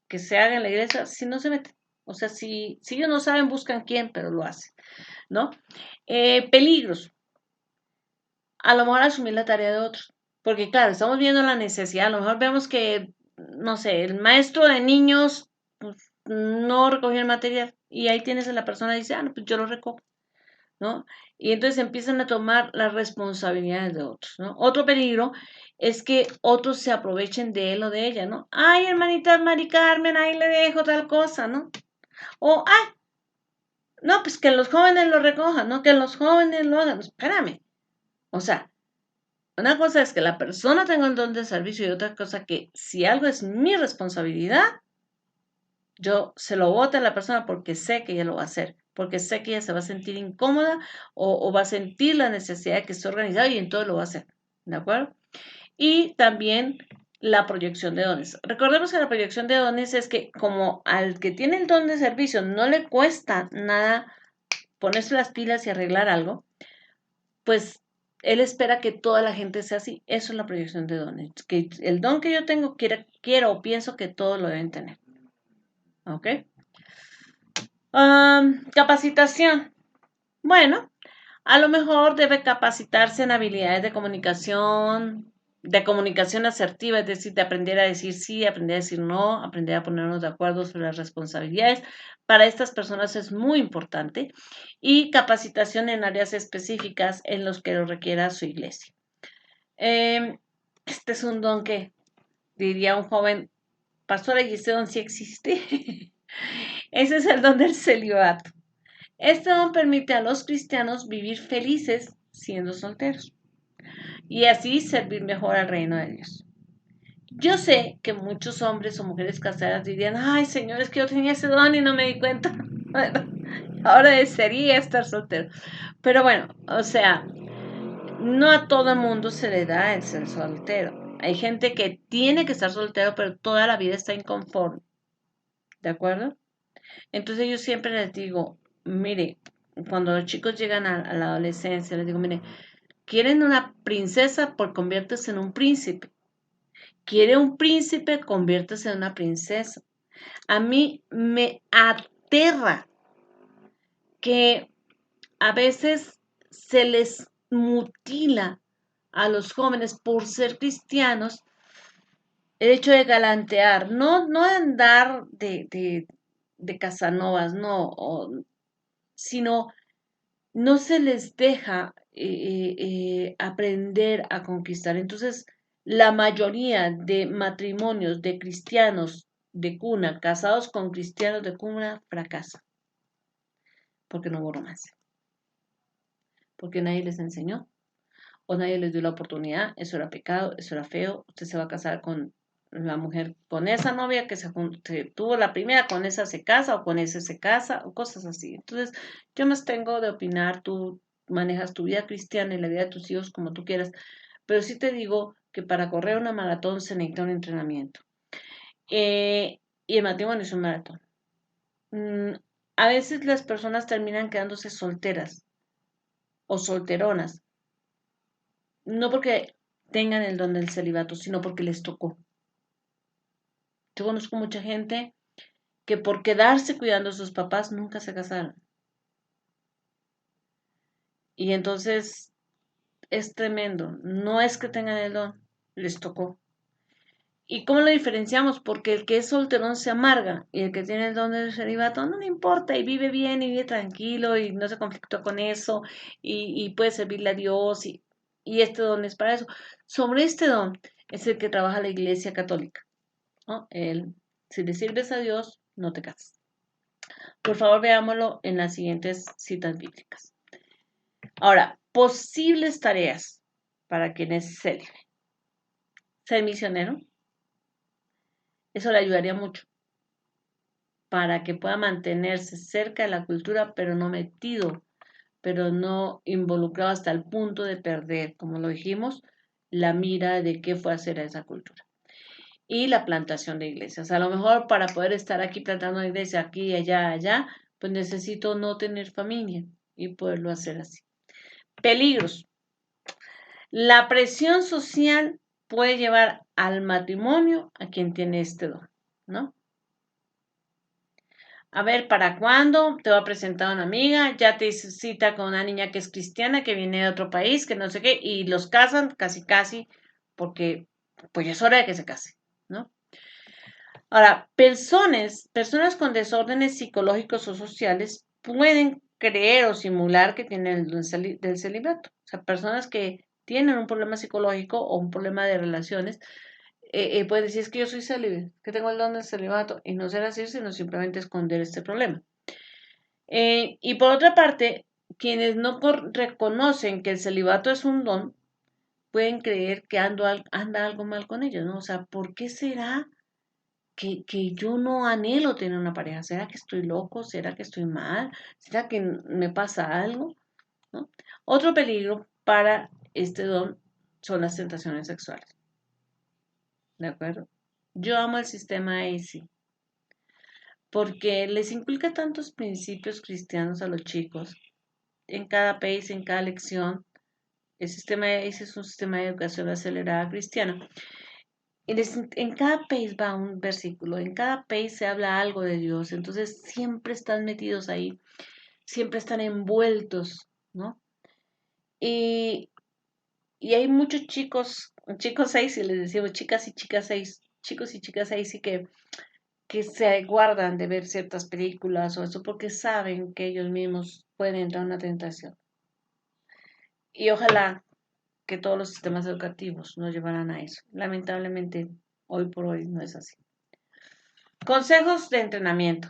que se haga en la iglesia si no se meten. O sea, si ellos no saben, buscan quién, pero lo hacen, ¿no? Peligros. A lo mejor asumir la tarea de otros. Porque claro, estamos viendo la necesidad. A lo mejor vemos que, no sé, el maestro de niños pues, no recogió el material. Y ahí tienes a la persona que dice, ah, no, pues yo lo recojo, ¿no? Y entonces empiezan a tomar las responsabilidades de otros, ¿no? Otro peligro es que otros se aprovechen de él o de ella, ¿no? Ay, hermanita Mari Carmen, ahí le dejo tal cosa, ¿no? O, ay, no, pues que los jóvenes lo recojan, ¿no? Que los jóvenes lo hagan. Espérame. O sea, una cosa es que la persona tenga el don de servicio y otra cosa que si algo es mi responsabilidad, yo se lo voto a la persona porque sé que ella lo va a hacer, porque sé que ella se va a sentir incómoda o va a sentir la necesidad de que esté organizado y en todo lo va a hacer. ¿De acuerdo? Y también la proyección de dones. Recordemos que la proyección de dones es que como al que tiene el don de servicio no le cuesta nada ponerse las pilas y arreglar algo, pues él espera que toda la gente sea así. Eso es la proyección de dones. Que el don que yo tengo, quiero o pienso que todos lo deben tener. ¿Ok? Capacitación. Bueno, a lo mejor debe capacitarse en habilidades de comunicación asertiva, es decir, de aprender a decir sí, aprender a decir no, aprender a ponernos de acuerdo sobre las responsabilidades. Para estas personas es muy importante. Y capacitación en áreas específicas en los que lo requiera su iglesia. Este es un don que diría un joven, pastora, ¿y ese don sí existe? Ese es el don del celibato. Este don permite a los cristianos vivir felices siendo solteros y así servir mejor al reino de Dios. Yo sé que muchos hombres o mujeres casadas dirían, ay, Señor, es que yo tenía ese don y no me di cuenta. Bueno, ahora desearía estar soltero. Pero bueno, o sea, no a todo el mundo se le da el ser soltero. Hay gente que tiene que estar soltero, pero toda la vida está inconforme. ¿De acuerdo? Entonces yo siempre les digo, mire, cuando los chicos llegan a la adolescencia, les digo, mire, quieren una princesa, por conviértese en un príncipe. Quiere un príncipe, conviértese en una princesa. A mí me aterra que a veces se les mutila a los jóvenes por ser cristianos el hecho de galantear, no de andar de Casanovas, no, sino no se les deja aprender a conquistar. Entonces, la mayoría de matrimonios de cristianos de cuna, casados con cristianos de cuna, fracasan, porque no hubo romance, porque nadie les enseñó o nadie les dio la oportunidad, eso era pecado, eso era feo, usted se va a casar con la mujer, con esa novia que se tuvo la primera, con esa se casa o con ese se casa o cosas así. Entonces, yo más tengo de opinar, tú manejas tu vida cristiana y la vida de tus hijos como tú quieras, pero sí te digo que para correr una maratón se necesita un entrenamiento. Y el matrimonio es un maratón. Mm, a veces las personas terminan quedándose solteras o solteronas no porque tengan el don del celibato, sino porque les tocó. Yo conozco mucha gente que por quedarse cuidando a sus papás nunca se casaron. Y entonces es tremendo. No es que tengan el don, les tocó. ¿Y cómo lo diferenciamos? Porque el que es solterón se amarga y el que tiene el don del celibato no le importa y vive bien y vive tranquilo y no se conflictó con eso y puede servirle a Dios y este don es para eso. Sobre este don es el que trabaja la Iglesia Católica, ¿no? Si le sirves a Dios, no te cases. Por favor, veámoslo en las siguientes citas bíblicas. Ahora, posibles tareas para quien es célibe. Ser misionero, eso le ayudaría mucho para que pueda mantenerse cerca de la cultura, pero no metido, pero no involucrado hasta el punto de perder, como lo dijimos, la mira de qué fue hacer a esa cultura. Y la plantación de iglesias. A lo mejor para poder estar aquí plantando una iglesia, aquí, allá, allá, pues necesito no tener familia y poderlo hacer así. Peligros. La presión social puede llevar al matrimonio a quien tiene este don, ¿no? A ver, ¿para cuándo? Te va a presentar una amiga, ya te hice cita con una niña que es cristiana, que viene de otro país, que no sé qué, y los casan casi casi, porque pues ya es hora de que se case, ¿no? Ahora, personas con desórdenes psicológicos o sociales pueden creer o simular que tienen el don del celibato. O sea, personas que tienen un problema psicológico o un problema de relaciones, pueden decir es que yo soy célibe, que tengo el don del celibato, y no ser así, sino simplemente esconder este problema. Y por otra parte, quienes no reconocen que el celibato es un don, pueden creer que anda algo mal con ellos, ¿no? O sea, ¿por qué será que yo no anhelo tener una pareja? ¿Será que estoy loco? ¿Será que estoy mal? ¿Será que me pasa algo? ¿No? Otro peligro para este don son las tentaciones sexuales. ¿De acuerdo? Yo amo el sistema ACE porque les inculca tantos principios cristianos a los chicos en cada país, en cada lección. El sistema ACE es un sistema de educación acelerada cristiana. En cada país va un versículo, en cada país se habla algo de Dios, entonces siempre están metidos ahí, siempre están envueltos, ¿no? Y, y hay muchos chicos seis, y les decimos chicas y chicas seis, chicos y chicas seis, y que se guardan de ver ciertas películas o eso porque saben que ellos mismos pueden entrar en una tentación. Y ojalá que todos los sistemas educativos nos llevaran a eso. Lamentablemente, hoy por hoy no es así. Consejos de entrenamiento.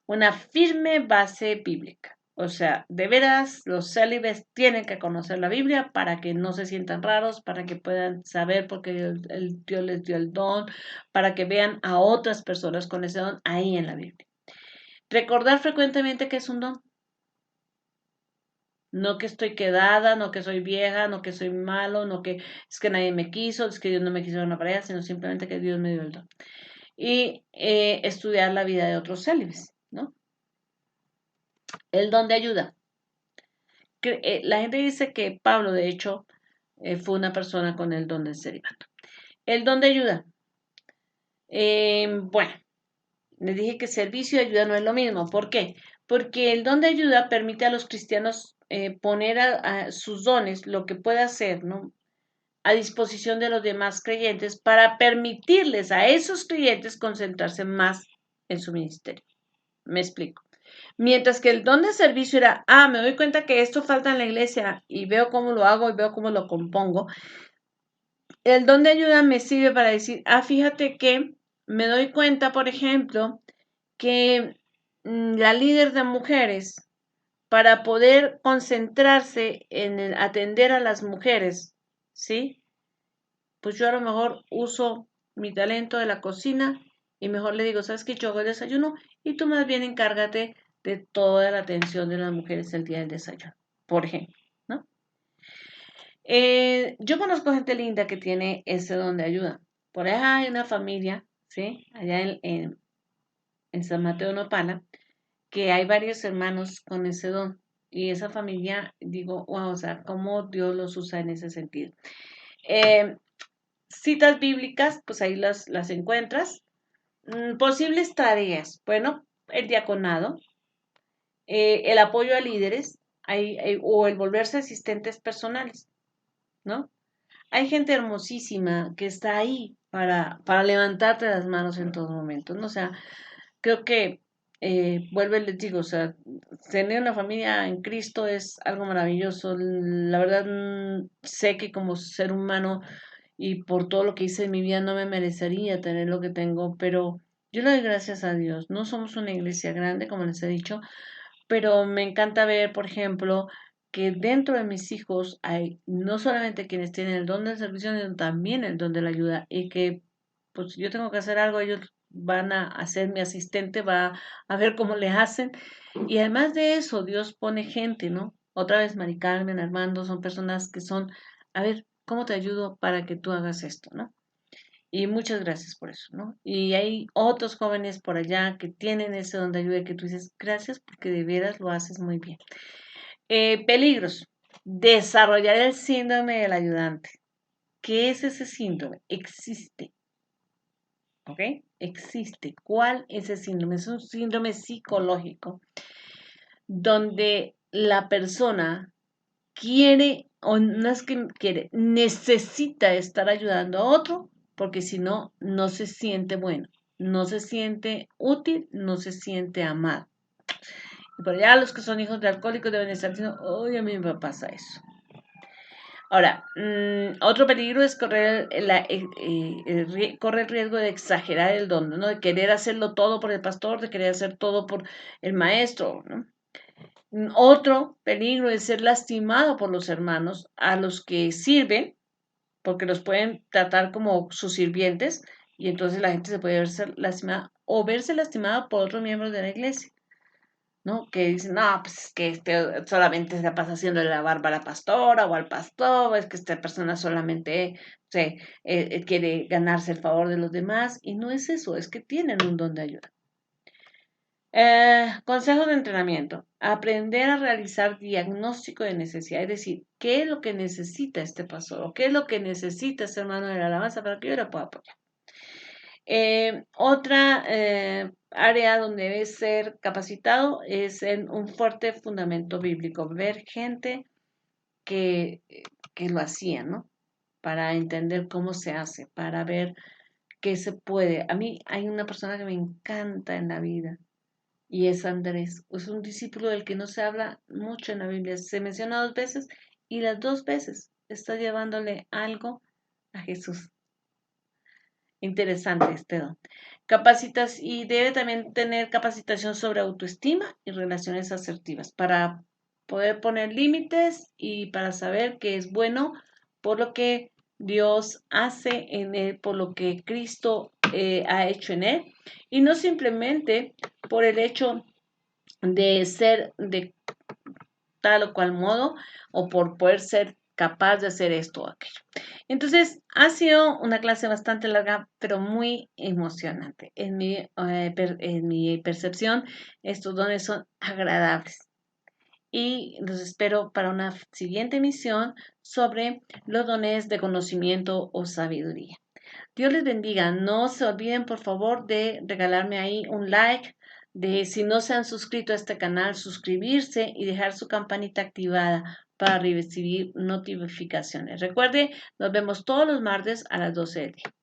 Una firme base bíblica. O sea, de veras, los célibes tienen que conocer la Biblia para que no se sientan raros, para que puedan saber por qué Dios les dio el don, para que vean a otras personas con ese don ahí en la Biblia. Recordar frecuentemente que es un don. No que estoy quedada, no que soy vieja, no que soy malo, no que es que nadie me quiso, es que Dios no me quiso dar una pareja, sino simplemente que Dios me dio el don. Y estudiar la vida de otros célibes, ¿no? El don de ayuda. La gente dice que Pablo, de hecho, fue una persona con el don del celibato. El don de ayuda. Bueno, les dije que servicio y ayuda no es lo mismo. ¿Por qué? Porque el don de ayuda permite a los cristianos poner a sus dones, lo que puede hacer, ¿no?, a disposición de los demás creyentes para permitirles a esos creyentes concentrarse más en su ministerio. Me explico. Mientras que el don de servicio era, me doy cuenta que esto falta en la iglesia y veo cómo lo hago y veo cómo lo compongo. El don de ayuda me sirve para decir, fíjate que me doy cuenta, por ejemplo, que la líder de mujeres, para poder concentrarse en atender a las mujeres, ¿sí? Pues yo a lo mejor uso mi talento de la cocina y mejor le digo, ¿sabes qué? Yo hago el desayuno y tú más bien encárgate de toda la atención de las mujeres el día del desayuno, por ejemplo, ¿no? Yo conozco gente linda que tiene ese don de ayuda. Por ahí hay una familia, ¿sí? Allá en San Mateo Nopala, que hay varios hermanos con ese don. Y esa familia, digo, wow, o sea, cómo Dios los usa en ese sentido. Citas bíblicas, pues ahí las encuentras. Posibles tareas. Bueno, el diaconado, el apoyo a líderes o el volverse asistentes personales, ¿no? Hay gente hermosísima que está ahí para levantarte las manos en todo momento, ¿no? O sea, creo que, vuelvo y les digo, o sea, tener una familia en Cristo es algo maravilloso. La verdad, sé que como ser humano y por todo lo que hice en mi vida no me merecería tener lo que tengo, pero yo le doy gracias a Dios. No somos una iglesia grande, como les he dicho, pero me encanta ver, por ejemplo, que dentro de mis hijos hay no solamente quienes tienen el don del servicio, sino también el don de la ayuda y que pues si yo tengo que hacer algo, ellos van a ser mi asistente, va a ver cómo le hacen. Y además de eso, Dios pone gente, ¿no? Otra vez, Mari Carmen, Armando, son personas que son, a ver, ¿cómo te ayudo para que tú hagas esto, ¿no? Y muchas gracias por eso, ¿no? Y hay otros jóvenes por allá que tienen ese don de ayuda y que tú dices, gracias porque de veras lo haces muy bien. Peligros. Desarrollar el síndrome del ayudante. ¿Qué es ese síndrome? Existe, ¿ok? Existe. ¿Cuál es ese síndrome? Es un síndrome psicológico donde la persona quiere, o no es que quiere, necesita estar ayudando a otro, porque si no, no se siente bueno, no se siente útil, no se siente amado. Y por allá los que son hijos de alcohólicos deben estar diciendo, oye, a mí me pasa eso. Ahora, otro peligro es correr el riesgo de exagerar el don, ¿no? De querer hacerlo todo por el pastor, de querer hacer todo por el maestro, ¿no? Otro peligro es ser lastimado por los hermanos a los que sirven, porque los pueden tratar como sus sirvientes y entonces la gente se puede verse lastimada o verse lastimada por otros miembros de la iglesia, ¿no? Que dicen, no, pues es que este solamente se la pasa haciendo la barba a la pastora o al pastor, es que esta persona solamente quiere ganarse el favor de los demás y no es eso, es que tienen un don de ayuda. Consejos de entrenamiento. Aprender a realizar diagnóstico de necesidad, es decir, qué es lo que necesita este pastor o qué es lo que necesita este hermano de la alabanza para que yo le pueda apoyar. Otra área donde debe ser capacitado es en un fuerte fundamento bíblico, ver gente que, que lo hacía, ¿no? Para entender cómo se hace, para ver qué se puede. A mí hay una persona que me encanta en la vida y es Andrés. Es un discípulo del que no se habla mucho en la Biblia. Se menciona 2 veces y las 2 veces está llevándole algo a Jesús. Interesante este don. Capacitas y debe también tener capacitación sobre autoestima y relaciones asertivas para poder poner límites y para saber que es bueno por lo que Dios hace en él, por lo que Cristo ha hecho en él y no simplemente por el hecho de ser de tal o cual modo o por poder ser capaz de hacer esto o aquello. Entonces, ha sido una clase bastante larga, pero muy emocionante. En mi percepción, estos dones son agradables. Y los espero para una siguiente emisión sobre los dones de conocimiento o sabiduría. Dios les bendiga. No se olviden, por favor, de regalarme ahí un like, de si no se han suscrito a este canal, suscribirse y dejar su campanita activada para recibir notificaciones. Recuerde, nos vemos todos los martes a las 12 del día.